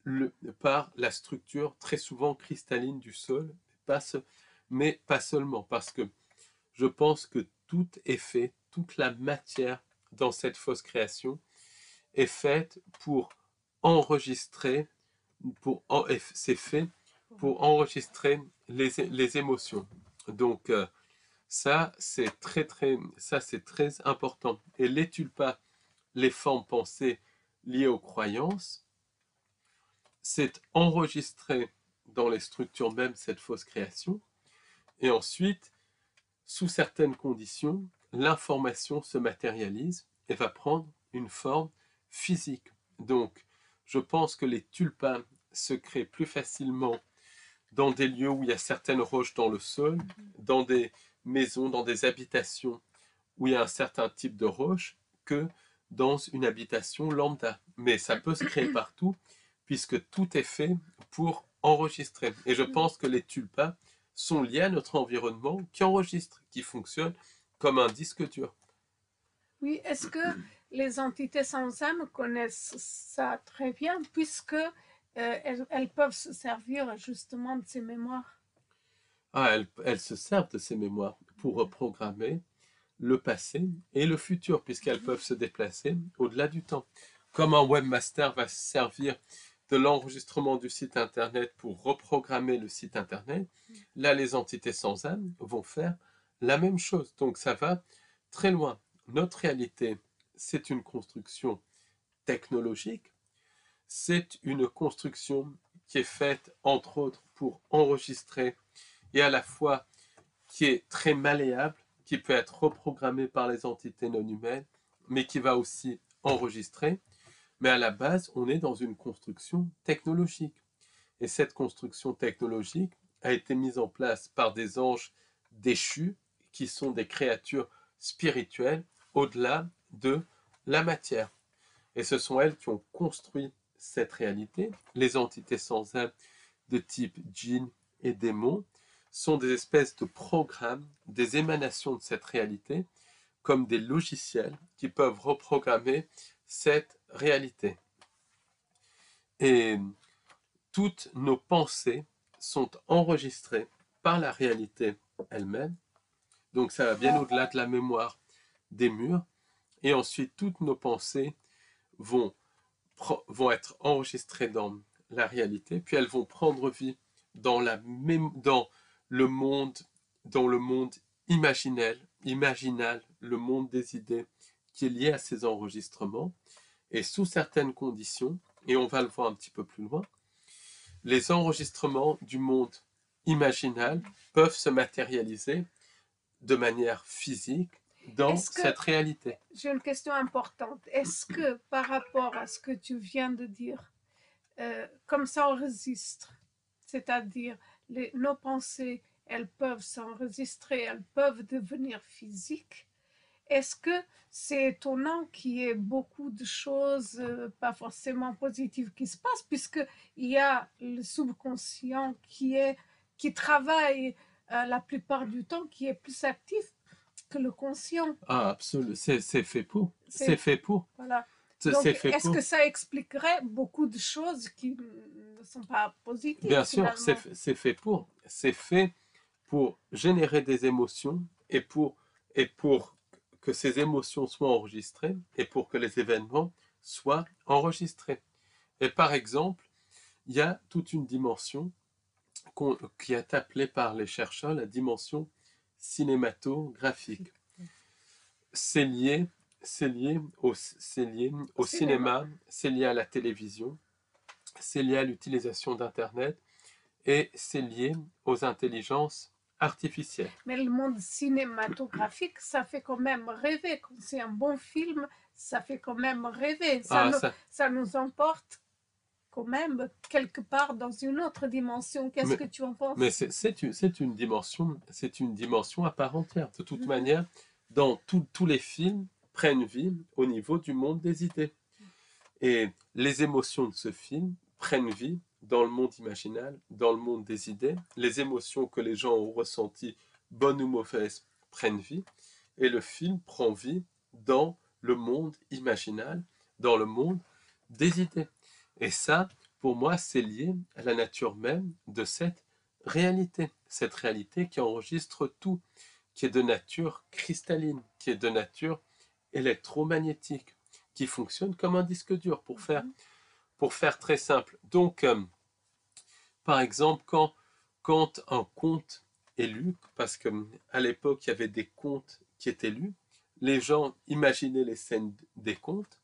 la structure très souvent cristalline du sol, mais pas seulement, parce que je pense que tout est fait, toute la matière dans cette fausse création est faite pour enregistrer, c'est fait pour enregistrer les émotions. Donc, ça, c'est très important. Et les tulpas, les formes pensées liées aux croyances, c'est enregistrer dans les structures même cette fausse création. Et ensuite, sous certaines conditions, l'information se matérialise et va prendre une forme physique. Donc, je pense que les tulpins se créent plus facilement dans des lieux où il y a certaines roches dans le sol, dans des maisons, dans des habitations où il y a un certain type de roche, que dans une habitation lambda. Mais ça peut se créer partout, puisque tout est fait pour enregistrer. Et je pense que les tulpas sont liés à notre environnement qui enregistre, qui fonctionne comme un disque dur. Oui, est-ce que les entités sans âme connaissent ça très bien, puisque elles peuvent se servir justement de ces mémoires? Elles se servent de ces mémoires pour reprogrammer le passé et le futur, puisqu'elles peuvent se déplacer au-delà du temps. Comme un webmaster va se servir de l'enregistrement du site internet pour reprogrammer le site internet, là les entités sans âme vont faire la même chose. Donc ça va très loin. Notre réalité, c'est une construction technologique, c'est une construction qui est faite entre autres pour enregistrer et à la fois qui est très malléable, qui peut être reprogrammée par les entités non humaines, mais qui va aussi enregistrer. Mais à la base, on est dans une construction technologique. Et cette construction technologique a été mise en place par des anges déchus, qui sont des créatures spirituelles au-delà de la matière. Et ce sont elles qui ont construit cette réalité. Les entités sans âme de type djinn et démons sont des espèces de programmes, des émanations de cette réalité, comme des logiciels qui peuvent reprogrammer cette réalité. Et toutes nos pensées sont enregistrées par la réalité elle-même. Donc ça va bien au-delà de la mémoire des murs. Et ensuite, toutes nos pensées vont être enregistrées dans la réalité, puis elles vont prendre vie dans le monde, dans le monde imaginal, le monde des idées qui est lié à ces enregistrements. Et sous certaines conditions, et on va le voir un petit peu plus loin, les enregistrements du monde imaginal peuvent se matérialiser de manière physique dans cette réalité. J'ai une question importante. Est-ce que par rapport à ce que tu viens de dire, comme ça enregistre, c'est-à-dire nos pensées, elles peuvent s'enregistrer, elles peuvent devenir physiques, est-ce que c'est étonnant qu'il y ait beaucoup de choses pas forcément positives qui se passent, puisqu'il y a le subconscient qui travaille la plupart du temps, qui est plus actif que le conscient. Ah, absolument, c'est fait pour. C'est fait pour. Voilà. Donc, est-ce que ça expliquerait beaucoup de choses qui ne sont pas positives? Bien sûr, c'est fait pour. C'est fait pour générer des émotions et pour que ces émotions soient enregistrées et pour que les événements soient enregistrés. Et par exemple, il y a toute une dimension qui est appelée par les chercheurs la dimension cinématographique. C'est lié au cinéma, c'est lié à la télévision, c'est lié à l'utilisation d'Internet et c'est lié aux intelligences artificielles. Mais le monde cinématographique, ça fait quand même rêver. Quand c'est un bon film, ça fait quand même rêver. Ça nous emporte quand même quelque part dans une autre dimension. Qu'est-ce que tu en penses? Mais c'est une dimension à part entière. De toute manière, tous les films prennent vie au niveau du monde des idées. Et les émotions de ce film prennent vie dans le monde imaginal, dans le monde des idées. Les émotions que les gens ont ressenties, bonnes ou mauvaises, prennent vie. Et le film prend vie dans le monde imaginal, dans le monde des idées. Et ça, pour moi, c'est lié à la nature même de cette réalité qui enregistre tout, qui est de nature cristalline, qui est de nature électromagnétique, qui fonctionne comme un disque dur pour pour faire très simple. Donc, par exemple, quand un conte est lu, parce qu'à l'époque, il y avait des contes qui étaient lus, les gens imaginaient les scènes des contes,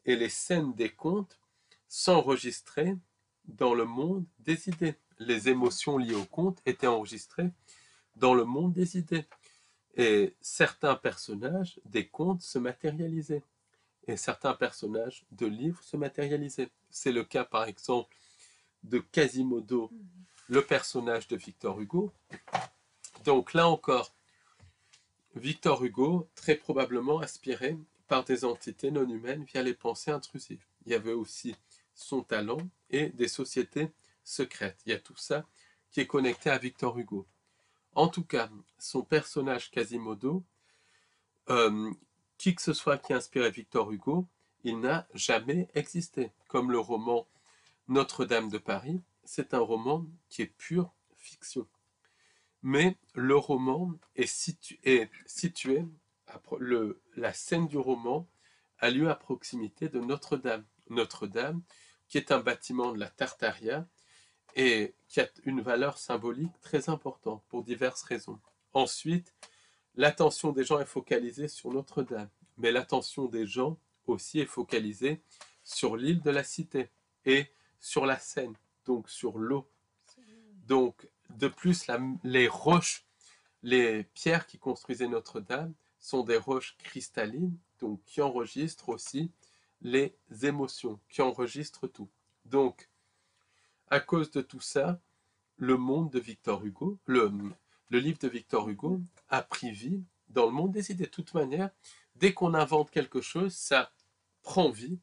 et les scènes des contes s'enregistraient dans le monde des idées. Les émotions liées au conte étaient enregistrées dans le monde des idées. Et certains personnages des contes se matérialisaient. Et certains personnages de livres se matérialisaient. C'est le cas, par exemple, de Quasimodo, le personnage de Victor Hugo. Donc là encore, Victor Hugo, très probablement inspiré par des entités non humaines via les pensées intrusives. Il y avait aussi son talent et des sociétés secrètes. Il y a tout ça qui est connecté à Victor Hugo. En tout cas, son personnage Quasimodo, qui que ce soit qui a inspiré Victor Hugo, il n'a jamais existé. Comme le roman Notre-Dame de Paris, c'est un roman qui est pure fiction. Mais le roman est situé la scène du roman a lieu à proximité de Notre-Dame. Notre-Dame, qui est un bâtiment de la Tartaria et qui a une valeur symbolique très importante pour diverses raisons. Ensuite, l'attention des gens est focalisée sur Notre-Dame, mais l'attention des gens aussi est focalisée sur l'île de la Cité et sur la Seine, donc sur l'eau. Donc, de plus, les roches, les pierres qui construisaient Notre-Dame sont des roches cristallines, donc qui enregistrent aussi les émotions, qui enregistrent tout. Donc, à cause de tout ça, le monde de Victor Hugo, le livre de Victor Hugo a pris vie dans le monde des idées. De toute manière, dès qu'on invente quelque chose, ça prend vie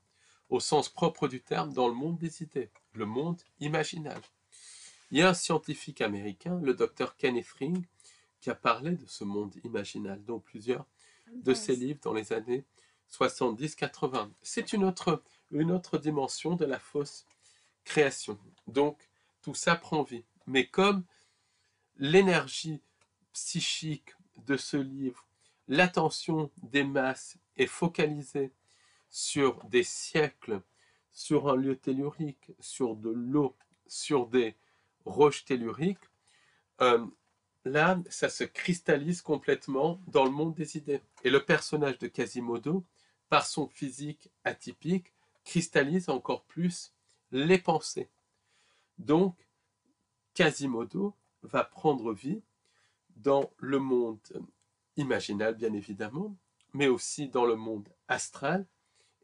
au sens propre du terme dans le monde des idées, le monde imaginal. Il y a un scientifique américain, le docteur Kenneth Ring, qui a parlé de ce monde imaginal dans plusieurs de ses livres dans les années 70-80. C'est une autre dimension de la fausse création. Donc, tout ça prend vie. Mais comme l'énergie psychique de ce livre, l'attention des masses est focalisée sur des siècles, sur un lieu tellurique, sur de l'eau, sur des roches telluriques, là, ça se cristallise complètement dans le monde des idées. Et le personnage de Quasimodo, par son physique atypique, cristallise encore plus les pensées. Donc, Quasimodo va prendre vie dans le monde imaginal, bien évidemment, mais aussi dans le monde astral,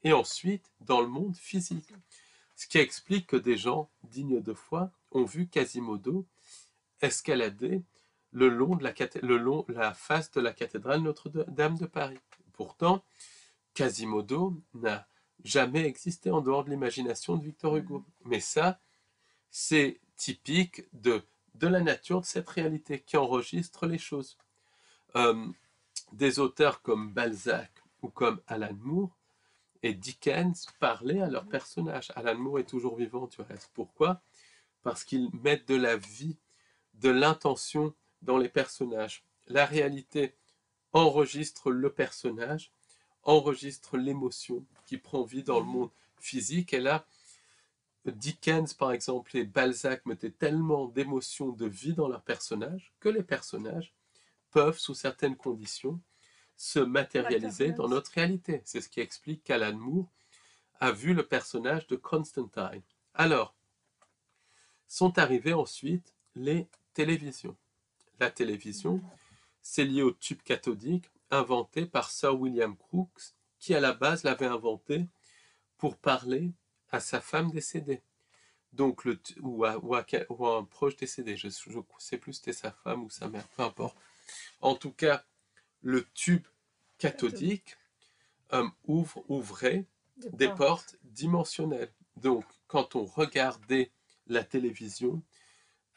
et ensuite dans le monde physique. Ce qui explique que des gens dignes de foi ont vu Quasimodo escalader le long de la face de la cathédrale Notre-Dame de Paris. Pourtant, Quasimodo n'a jamais existé en dehors de l'imagination de Victor Hugo. Mais ça, c'est typique de la nature de cette réalité qui enregistre les choses. Des auteurs comme Balzac ou comme Alan Moore et Dickens parlaient à leurs personnages. Alan Moore est toujours vivant, du reste. Pourquoi? Parce qu'ils mettent de la vie, de l'intention dans les personnages. La réalité enregistre le personnage, enregistre l'émotion qui prend vie dans le monde physique. Et là, Dickens, par exemple, et Balzac mettaient tellement d'émotions, de vie dans leurs personnages que les personnages peuvent, sous certaines conditions, se matérialiser dans notre réalité. C'est ce qui explique qu'Alan Moore a vu le personnage de Constantine. Alors, sont arrivées ensuite les télévisions. La télévision, c'est lié au tube cathodique inventé par Sir William Crookes, qui à la base l'avait inventé pour parler à sa femme décédée. Donc ou à un proche décédé. Je ne sais plus si c'était sa femme ou sa mère, peu importe. En tout cas, le tube cathodique ouvrait des portes dimensionnelles. Donc, quand on regardait la télévision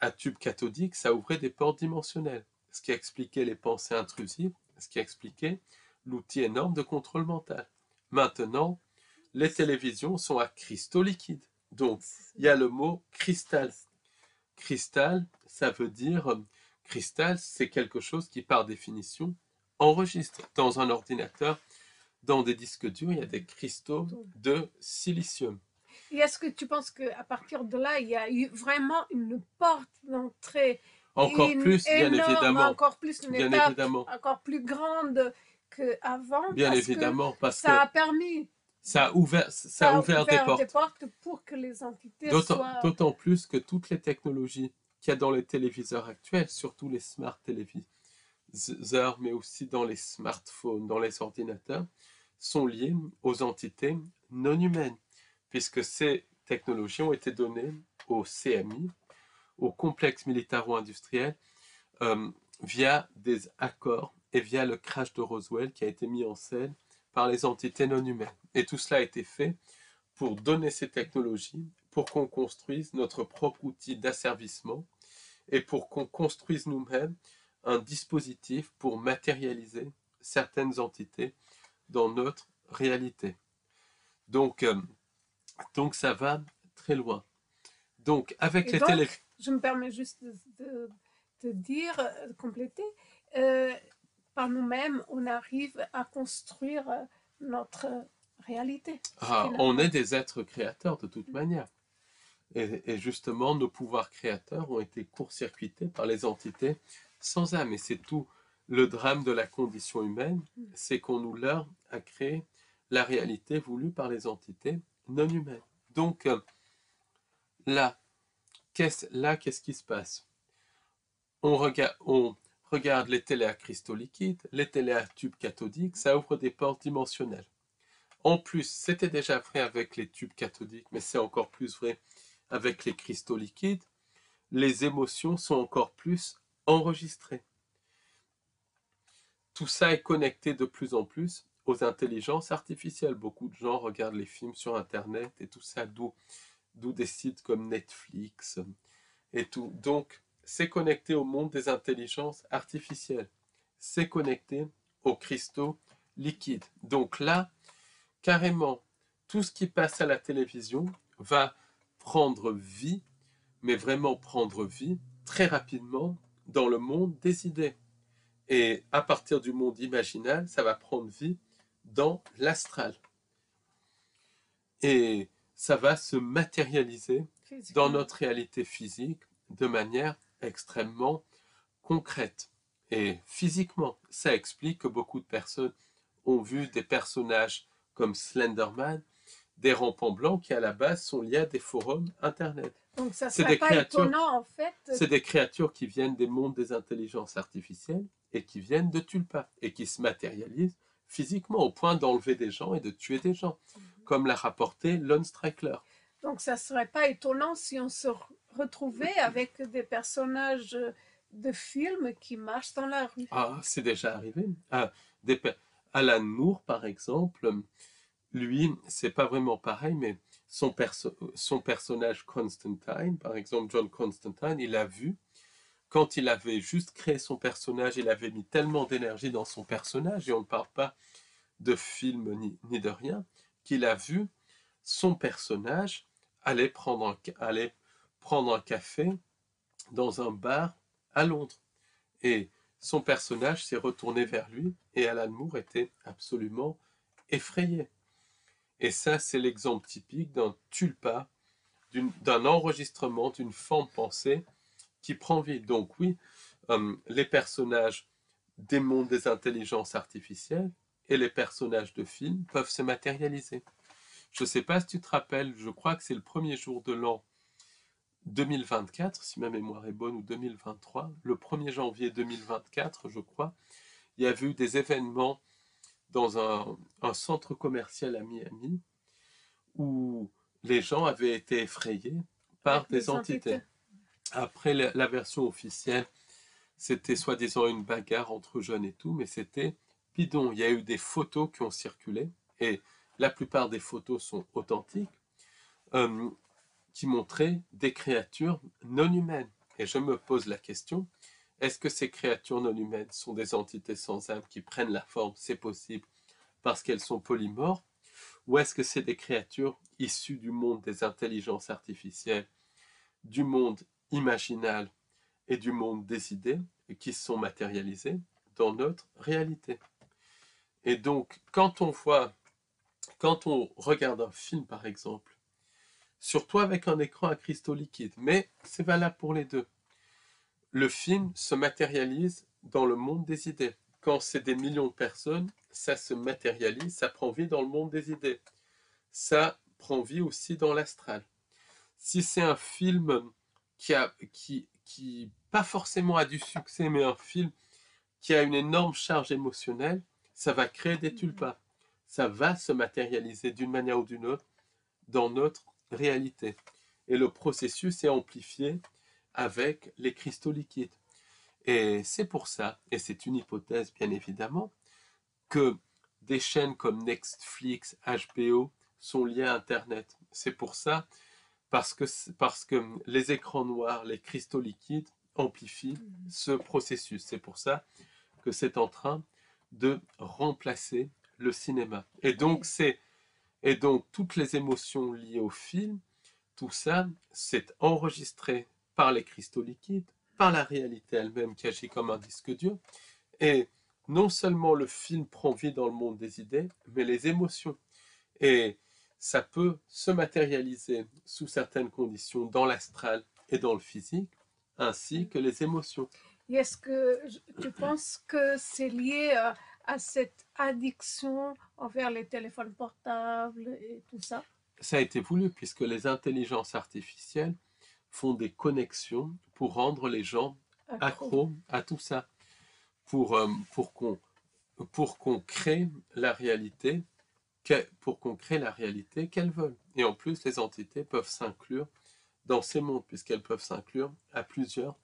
à tube cathodique, ça ouvrait des portes dimensionnelles. Ce qui expliquait les pensées intrusives, ce qui expliquait l'outil énorme de contrôle mental. Maintenant, les télévisions sont à cristaux liquides. Donc, il y a le mot cristal. Cristal, ça veut dire... cristal, c'est quelque chose qui, par définition, enregistre. Dans un ordinateur, dans des disques durs, il y a des cristaux de silicium. Et est-ce que tu penses qu'à partir de là, il y a eu vraiment une porte d'entrée Encore plus, bien énorme, évidemment, encore plus une bien étape évidemment, encore plus grande qu'avant, bien parce que évidemment, parce ça que a permis, ça a ça a ouvert des ouvert des portes. portes pour que les entités D'autant soient... d'autant plus que toutes les technologies qu'il y a dans les téléviseurs actuels, surtout les smart téléviseurs, mais aussi dans les smartphones, dans les ordinateurs, sont liées aux entités non humaines, puisque ces technologies ont été données au CMI, au complexe militaro-industriel, euh, via des accords et via le crash de Roswell qui a été mis en scène par les entités non humaines. Et tout cela a été fait pour donner ces technologies, pour qu'on construise notre propre outil d'asservissement et pour qu'on construise nous-mêmes un dispositif pour matérialiser certaines entités dans notre réalité. Donc, donc ça va très loin. Donc avec Et les télé... donc, je me permets juste de dire, de compléter, par nous-mêmes, on arrive à construire notre réalité, on finalement. est des êtres créateurs de toute manière. Et justement, nos pouvoirs créateurs ont été court-circuités par les entités sans âme. Et c'est tout le drame de la condition humaine, c'est qu'on nous leurre à créer la réalité voulue par les entités non humaines. Donc là, qu'est-ce qui se passe? On regarde les télés à cristaux liquides, les télés à tubes cathodiques, ça ouvre des portes dimensionnelles. En plus, c'était déjà vrai avec les tubes cathodiques, mais c'est encore plus vrai avec les cristaux liquides. Les émotions sont encore plus enregistrées. Tout ça est connecté de plus en plus aux intelligences artificielles. Beaucoup de gens regardent les films sur Internet et tout ça, d'où des sites comme Netflix et tout. Donc, c'est connecté au monde des intelligences artificielles. C'est connecté aux cristaux liquides. Donc là, carrément, tout ce qui passe à la télévision va prendre vie, mais vraiment prendre vie très rapidement dans le monde des idées. Et à partir du monde imaginal, ça va prendre vie dans l'astral. Et ça va se matérialiser dans notre réalité physique de manière extrêmement concrète. Et physiquement, ça explique que beaucoup de personnes ont vu des personnages comme Slenderman, des rampants blancs qui à la base sont liés à des forums internet. Donc ça serait pas étonnant en fait. C'est des créatures qui viennent des mondes des intelligences artificielles et qui viennent de Tulpa et qui se matérialisent physiquement au point d'enlever des gens et de tuer des gens, comme l'a rapporté Lon Strickler. Donc ça serait pas étonnant si on se retrouvait avec des personnages de films qui marchent dans la rue. Ah, c'est déjà arrivé. Alan Moore, par exemple, lui, c'est pas vraiment pareil, mais son personnage Constantine, par exemple, John Constantine, il a vu, quand il avait juste créé son personnage, il avait mis tellement d'énergie dans son personnage, et on ne parle pas de film ni de rien, qu'il a vu son personnage aller prendre un café dans un bar à Londres. Et son personnage s'est retourné vers lui, et Alan Moore était absolument effrayé. Et ça, c'est l'exemple typique d'un tulpa, d'un enregistrement, d'une forme pensée qui prend vie. Donc oui, les personnages des mondes des intelligences artificielles et les personnages de films peuvent se matérialiser. Je ne sais pas si tu te rappelles, je crois que c'est le premier jour de l'an 2024, si ma mémoire est bonne, ou 2023, le 1er janvier 2024, je crois, il y avait eu des événements dans un centre commercial à Miami où les gens avaient été effrayés par des entités. Après, la version officielle, c'était soi-disant une bagarre entre jeunes et tout, mais c'était bidon. Il y a eu des photos qui ont circulé, et la plupart des photos sont authentiques, qui montraient des créatures non humaines. Et je me pose la question, est-ce que ces créatures non humaines sont des entités sans âme qui prennent la forme, c'est possible, parce qu'elles sont polymorphes, ou est-ce que c'est des créatures issues du monde des intelligences artificielles, du monde imaginal et du monde des idées, qui sont matérialisées dans notre réalité? Et donc, quand on regarde un film par exemple, surtout avec un écran à cristaux liquides, mais c'est valable pour les deux. Le film se matérialise dans le monde des idées. Quand c'est des millions de personnes, ça se matérialise, ça prend vie dans le monde des idées. Ça prend vie aussi dans l'astral. Si c'est un film qui pas forcément a du succès, mais un film qui a une énorme charge émotionnelle, ça va créer des tulpas. Ça va se matérialiser d'une manière ou d'une autre dans notre réalité. Et le processus est amplifié avec les cristaux liquides. Et c'est pour ça, et c'est une hypothèse bien évidemment, que des chaînes comme Netflix, HBO sont liées à Internet. C'est pour ça, parce que les écrans noirs, les cristaux liquides amplifient ce processus. C'est pour ça que c'est en train de remplacer le cinéma. Et donc, toutes les émotions liées au film, tout ça, c'est enregistré par les cristaux liquides, par la réalité elle-même qui agit comme un disque dur. Et non seulement le film prend vie dans le monde des idées, mais les émotions. Et ça peut se matérialiser sous certaines conditions dans l'astral et dans le physique, ainsi que les émotions. Et est-ce que tu penses que c'est lié à cette addiction envers les téléphones portables et tout ça? Ça a été voulu puisque les intelligences artificielles font des connexions pour rendre les gens accros à tout ça, pour qu'on crée la réalité qu'elles veulent. Et en plus, les entités peuvent s'inclure dans ces mondes, puisqu'elles peuvent s'inclure à plusieurs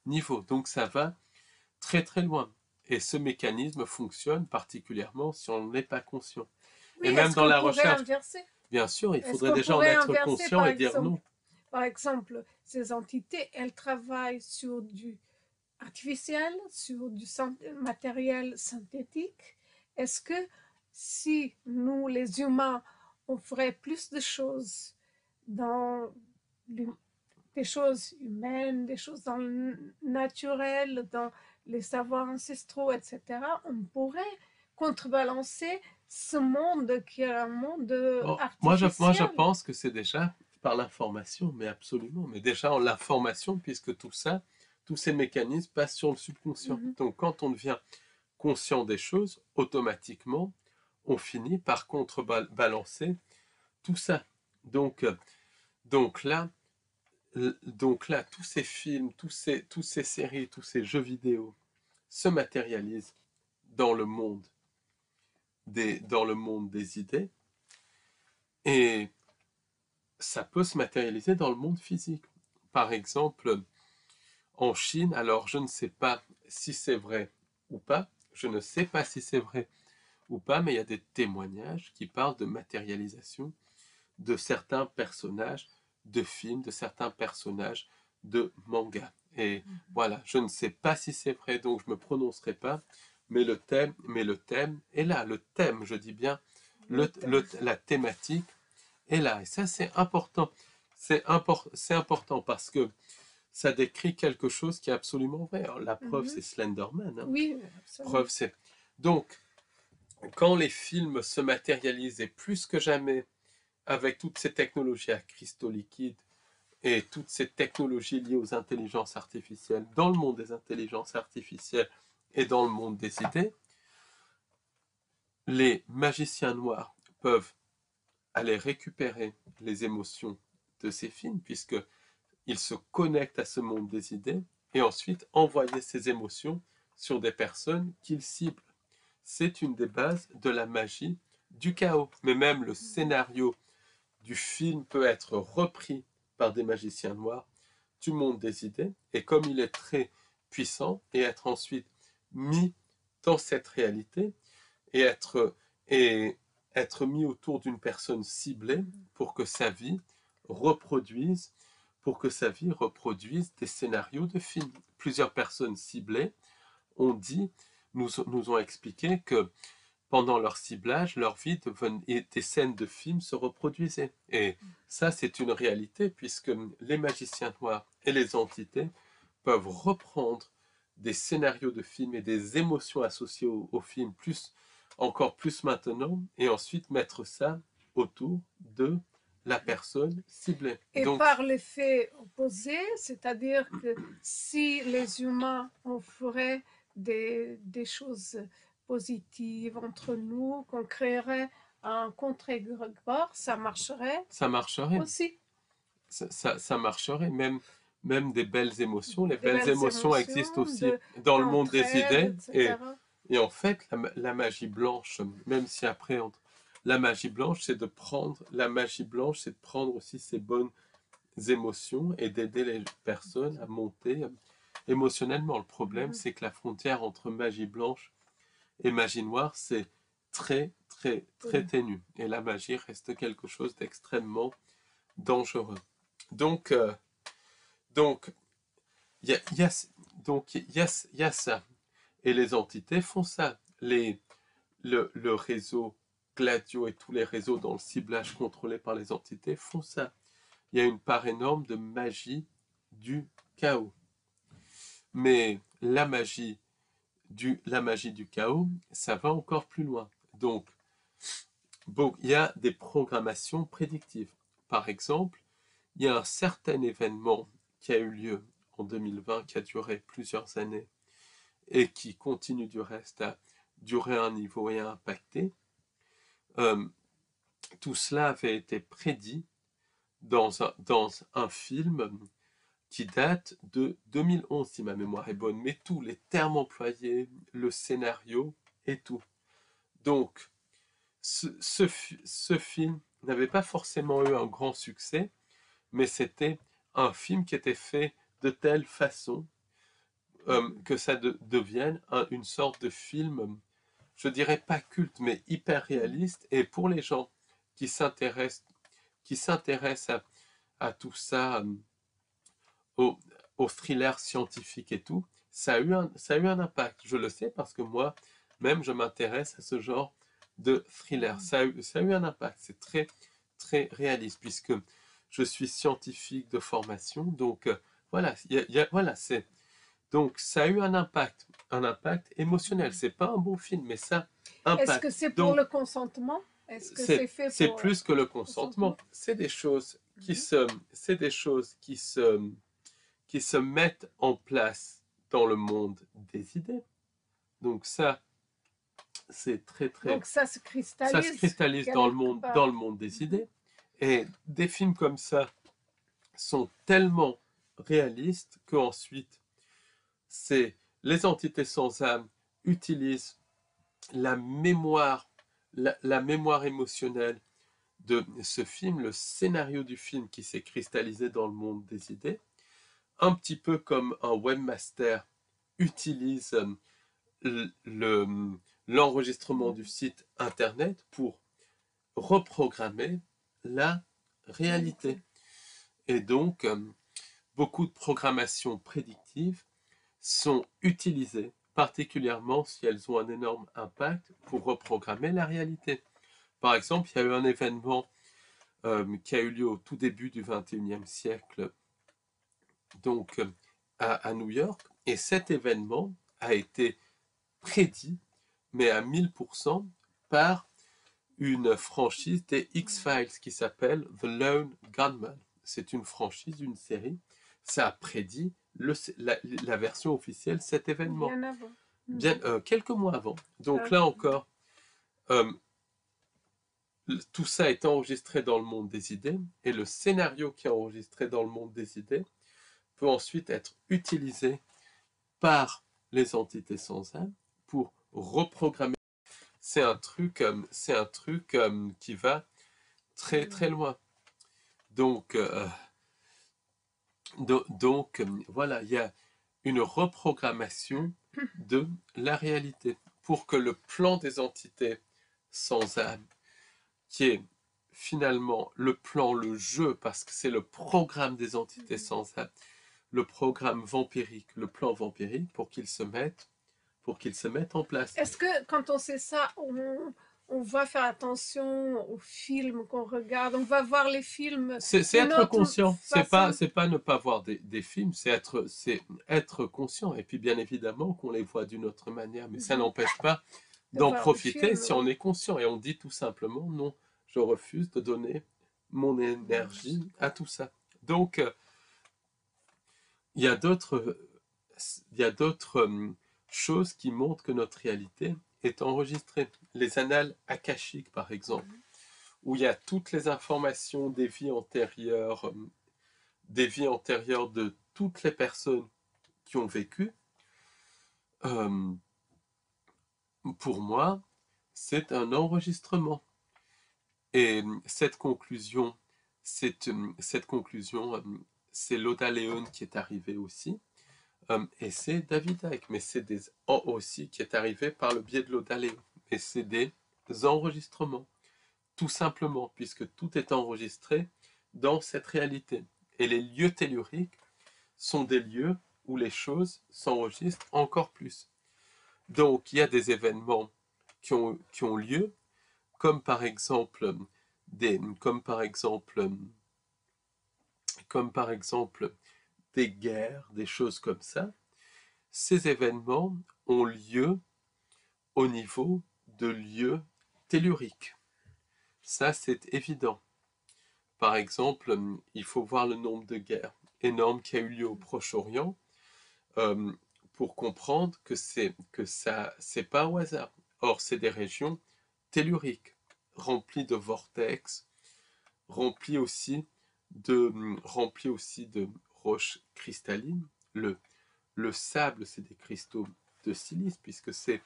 niveaux. Donc ça va très très loin. Et ce mécanisme fonctionne particulièrement si on n'est pas conscient. Oui, et même dans la recherche, inverser? bien sûr, il faudrait déjà en être conscient et dire non. Par exemple, ces entités, elles travaillent sur du artificiel, sur du matériel synthétique. Est-ce que si nous, les humains, on ferait plus de choses dans des choses humaines, des choses dans le naturel, dans les savoirs ancestraux, etc., on pourrait contrebalancer ce monde qui est un monde artificiel. Moi, je pense que c'est déjà par l'information, mais absolument. Mais déjà en l'information, puisque tout ça, tous ces mécanismes passent sur le subconscient. Donc quand on devient conscient des choses, automatiquement, on finit par contrebalancer tout ça. Donc là, tous ces films, tous ces séries, tous ces jeux vidéo se matérialisent dans le monde des idées, et ça peut se matérialiser dans le monde physique. Par exemple, en Chine, alors je ne sais pas si c'est vrai ou pas, mais il y a des témoignages qui parlent de matérialisation de certains personnages de films, de certains personnages de manga. Et voilà, je ne sais pas si c'est vrai, donc je ne me prononcerai pas, mais le thème est là. Le thème, je dis bien, la thématique est là. Et ça, c'est important. C'est important parce que ça décrit quelque chose qui est absolument vrai. Alors, la preuve, c'est Slenderman. Hein. Oui, absolument. Preuve, c'est... Donc, quand les films se matérialisent, et plus que jamais, avec toutes ces technologies à cristaux liquides et toutes ces technologies liées aux intelligences artificielles, dans le monde des intelligences artificielles et dans le monde des idées, les magiciens noirs peuvent aller récupérer les émotions de ces films, puisqu'ils se connectent à ce monde des idées, et ensuite envoyer ces émotions sur des personnes qu'ils ciblent. C'est une des bases de la magie du chaos. Mais même le scénario du film peut être repris par des magiciens noirs du monde des idées, et comme il est très puissant, et être ensuite mis dans cette réalité, et être mis autour d'une personne ciblée pour que sa vie reproduise des scénarios de films. Plusieurs personnes ciblées nous ont expliqué que pendant leur ciblage, leur vie et des scènes de films se reproduisaient. Et ça, c'est une réalité, puisque les magiciens noirs et les entités peuvent reprendre des scénarios de films et des émotions associées au film, encore plus maintenant, et ensuite mettre ça autour de la personne ciblée. Et Donc, par l'effet opposé, c'est-à-dire que si les humains on ferait des choses positives entre nous, qu'on créerait un contre-égrégore, ça marcherait ça marcherait. aussi. Ça marcherait, même des belles émotions. Les Des belles belles émotions existent émotions, aussi dans le monde des idées. d'entraide, etc. Et en fait, la magie blanche, même si après, la magie blanche, c'est de prendre, la magie blanche, c'est de prendre aussi ces bonnes émotions et d'aider les personnes à monter émotionnellement. Le problème, c'est que la frontière entre magie blanche et magie noire, c'est très, très, très ténu. Et la magie reste quelque chose d'extrêmement dangereux. Donc, il y a, y a ça. Et les entités font ça. Le réseau Gladio et tous les réseaux dans le ciblage contrôlé par les entités font ça. Il y a une part énorme de magie du chaos. Mais la magie du chaos, ça va encore plus loin. Donc, bon, il y a des programmations prédictives. Par exemple, il y a un certain événement qui a eu lieu en 2020, qui a duré plusieurs années et qui continue du reste à durer à un niveau et à impacter. Tout cela avait été prédit dans un film qui date de 2011, si ma mémoire est bonne, mais tous les termes employés, le scénario et tout. Donc, ce film n'avait pas forcément eu un grand succès, mais c'était un film qui était fait de telle façon que ça devienne une sorte de film, je dirais pas culte, mais hyper réaliste. Et pour les gens qui s'intéressent à tout ça, au thriller scientifique et tout, ça a eu un impact. Je le sais parce que moi, même, je m'intéresse à ce genre de thriller. Ça a eu un impact. C'est très, très réaliste puisque je suis scientifique de formation. Donc, voilà, voilà, donc, ça a eu un impact émotionnel. C'est pas un bon film, mais ça impacte. Est-ce que c'est pour le consentement? Est-ce que c'est fait pour... C'est plus que le consentement. C'est des choses qui qui se mettent en place dans le monde des idées. Donc ça, c'est très très... Donc ça se cristallise dans le monde des idées. Et des films comme ça sont tellement réalistes qu'ensuite, les entités sans âme utilisent la mémoire émotionnelle de ce film, le scénario du film qui s'est cristallisé dans le monde des idées, un petit peu comme un webmaster utilise l'enregistrement du site internet pour reprogrammer la réalité. Et donc, beaucoup de programmations prédictives sont utilisées, particulièrement si elles ont un énorme impact pour reprogrammer la réalité. Par exemple, il y a eu un événement qui a eu lieu au tout début du XXIe siècle, donc à New York, et cet événement a été prédit, mais à 1000%, par une franchise des X-Files qui s'appelle The Lone Gunman. C'est une franchise, une série. Ça a prédit la version officielle, cet événement. Bien avant. Quelques mois avant. Donc là encore, tout ça est enregistré dans le monde des idées, et le scénario qui est enregistré dans le monde des idées peut ensuite être utilisé par les entités sans âme pour reprogrammer. C'est un truc qui va très très loin. Donc, voilà, il y a une reprogrammation de la réalité pour que le plan des entités sans âme, qui est finalement le plan, le jeu, parce que c'est le programme des entités sans âme, le programme vampirique, le plan vampirique, pour qu'il se mette en place. Est-ce que quand on sait ça, on va faire attention aux films qu'on regarde, on va voir les films? C'est être conscient, c'est pas ne pas voir des films, c'est être conscient, et puis bien évidemment qu'on les voit d'une autre manière, mais ça n'empêche pas d'en profiter si on est conscient, et on dit tout simplement non, je refuse de donner mon énergie à tout ça. Donc, il y a d'autres choses qui montrent que notre réalité est enregistrée. Les annales akashiques, par exemple, où il y a toutes les informations des vies antérieures de toutes les personnes qui ont vécu. Pour moi, c'est un enregistrement. Et cette conclusion, c'est Loda Leon qui est arrivé aussi. Et c'est David Icke, mais c'est aussi qui est arrivé par le biais de Loda Leon. Et c'est des enregistrements, tout simplement, puisque tout est enregistré dans cette réalité. Et les lieux telluriques sont des lieux où les choses s'enregistrent encore plus. Donc, il y a des événements qui ont lieu, comme par exemple des guerres, des choses comme ça. Ces événements ont lieu au niveau de lieux telluriques. Ça, c'est évident. Par exemple, il faut voir le nombre de guerres énormes qui a eu lieu au Proche-Orient pour comprendre que c'est pas au hasard. Or, c'est des régions telluriques, remplies de vortex, remplies aussi de roches cristallines. Le sable, c'est des cristaux de silice, puisque c'est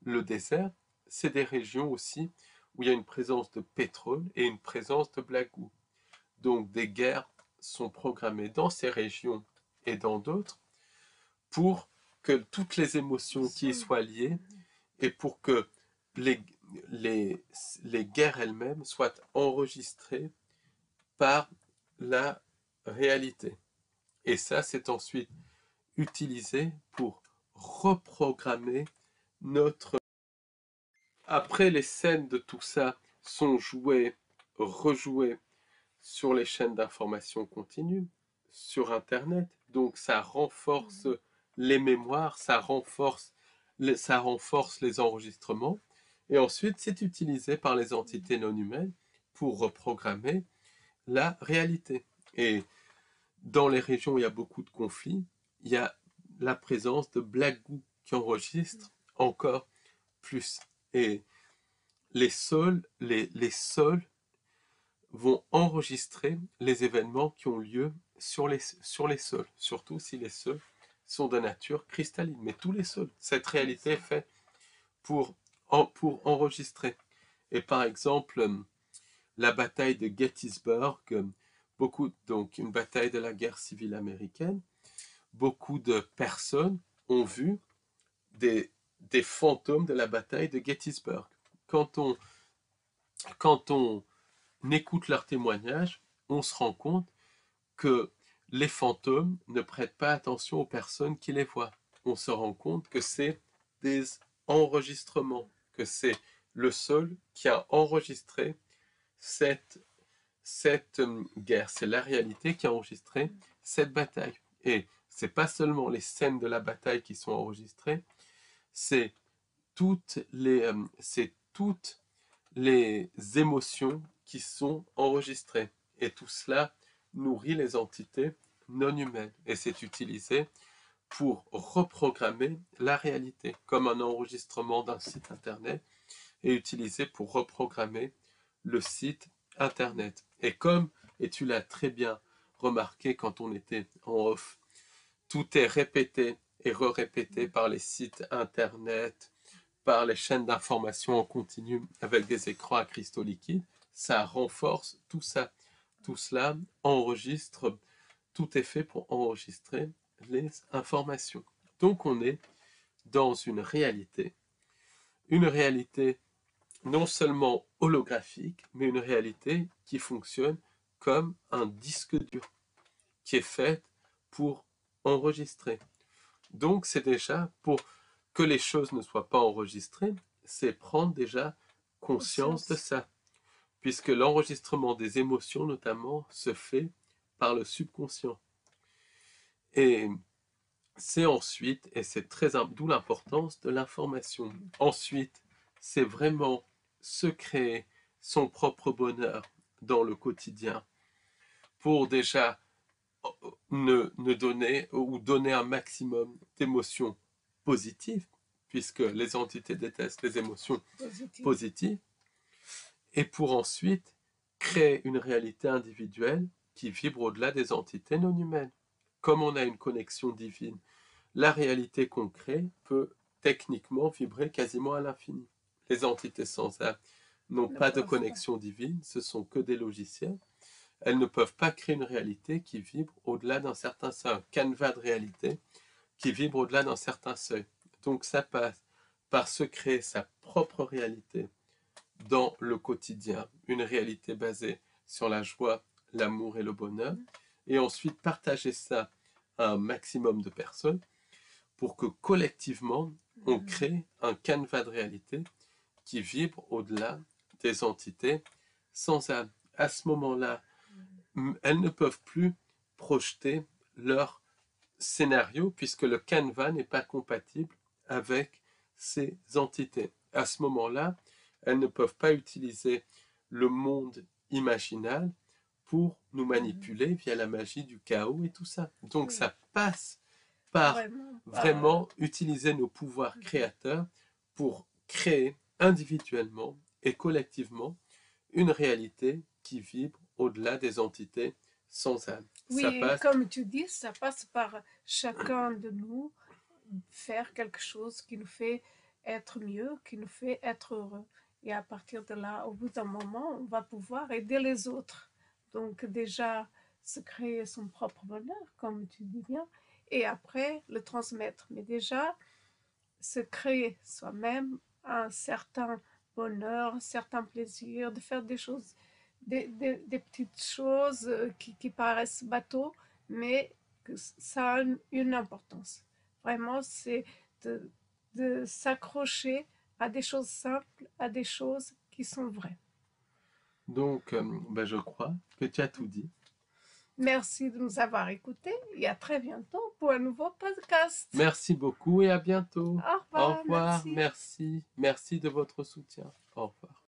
le désert. C'est des régions aussi où il y a une présence de pétrole et une présence de blagou. Donc des guerres sont programmées dans ces régions et dans d'autres pour que toutes les émotions qui y soient liées et pour que les guerres elles-mêmes soient enregistrées par la réalité. Et ça, c'est ensuite utilisé pour reprogrammer notre... Après, les scènes de tout ça sont jouées, rejouées sur les chaînes d'information continue, sur Internet. Donc ça renforce les mémoires, ça renforce les enregistrements. Et ensuite, c'est utilisé par les entités non humaines pour reprogrammer la réalité. Et dans les régions où il y a beaucoup de conflits, il y a la présence de blagou qui enregistrent encore plus. Et les sols vont enregistrer les événements qui ont lieu sur les sols, surtout si les sols sont de nature cristalline. Mais tous les sols, cette réalité est faite pour enregistrer. Et par exemple, la bataille de Gettysburg, donc une bataille de la guerre civile américaine, beaucoup de personnes ont vu des fantômes de la bataille de Gettysburg. Quand on écoute leurs témoignages, on se rend compte que les fantômes ne prêtent pas attention aux personnes qui les voient. On se rend compte que c'est des enregistrements, que c'est le sol qui a enregistré cette guerre. C'est la réalité qui a enregistré cette bataille. Et c'est pas seulement les scènes de la bataille qui sont enregistrées, c'est toutes les émotions qui sont enregistrées. Et tout cela nourrit les entités non humaines. Et c'est utilisé pour reprogrammer la réalité, comme un enregistrement d'un site internet est utilisé pour reprogrammer le site internet. Et tu l'as très bien remarqué quand on était en off, tout est répété et re-répété par les sites internet, par les chaînes d'information en continu avec des écrans à cristaux liquides. Ça renforce tout ça. Tout cela enregistre, tout est fait pour enregistrer les informations. Donc on est dans une réalité non seulement holographique, mais une réalité qui fonctionne comme un disque dur, qui est fait pour enregistrer. Donc c'est déjà, pour que les choses ne soient pas enregistrées, c'est prendre déjà conscience de ça, puisque l'enregistrement des émotions notamment se fait par le subconscient. Et c'est ensuite, et c'est d'où l'importance de l'information. Ensuite, c'est vraiment se créer son propre bonheur dans le quotidien pour déjà ne donner ou donner un maximum d'émotions positives, puisque les entités détestent les émotions positives, et pour ensuite créer une réalité individuelle qui vibre au-delà des entités non humaines. Comme on a une connexion divine, la réalité qu'on crée peut techniquement vibrer quasiment à l'infini. Les entités sans âme n'ont pas de connexion divine, ce sont que des logiciels. Elles ne peuvent pas créer une réalité qui vibre au-delà d'un certain seuil, un canevas de réalité qui vibre au-delà d'un certain seuil. Donc ça passe par se créer sa propre réalité dans le quotidien, une réalité basée sur la joie, l'amour et le bonheur, et ensuite partager ça à un maximum de personnes pour que collectivement, on crée un canevas de réalité qui vibre au-delà des entités sans âme. À ce moment-là, elles ne peuvent plus projeter leur scénario puisque le canevas n'est pas compatible avec ces entités. À ce moment-là, elles ne peuvent pas utiliser le monde imaginal pour nous manipuler via la magie du chaos et tout ça. Donc ça passe par vraiment utiliser nos pouvoirs créateurs pour créer individuellement et collectivement une réalité qui vibre au-delà des entités sans âme. Oui, comme tu dis, ça passe par chacun de nous faire quelque chose qui nous fait être mieux, qui nous fait être heureux. Et à partir de là, au bout d'un moment, on va pouvoir aider les autres. Donc déjà, se créer son propre bonheur, comme tu dis bien, et après le transmettre. Mais déjà, se créer soi-même un certain bonheur, un certain plaisir, de faire des choses, des petites choses qui paraissent bateaux, mais que ça a une importance. Vraiment, c'est de s'accrocher à des choses simples, à des choses qui sont vraies. Donc, je crois que tu as tout dit. Merci de nous avoir écoutés et à très bientôt pour un nouveau podcast. Merci beaucoup et à bientôt. Au revoir. Au revoir. Merci de votre soutien. Au revoir.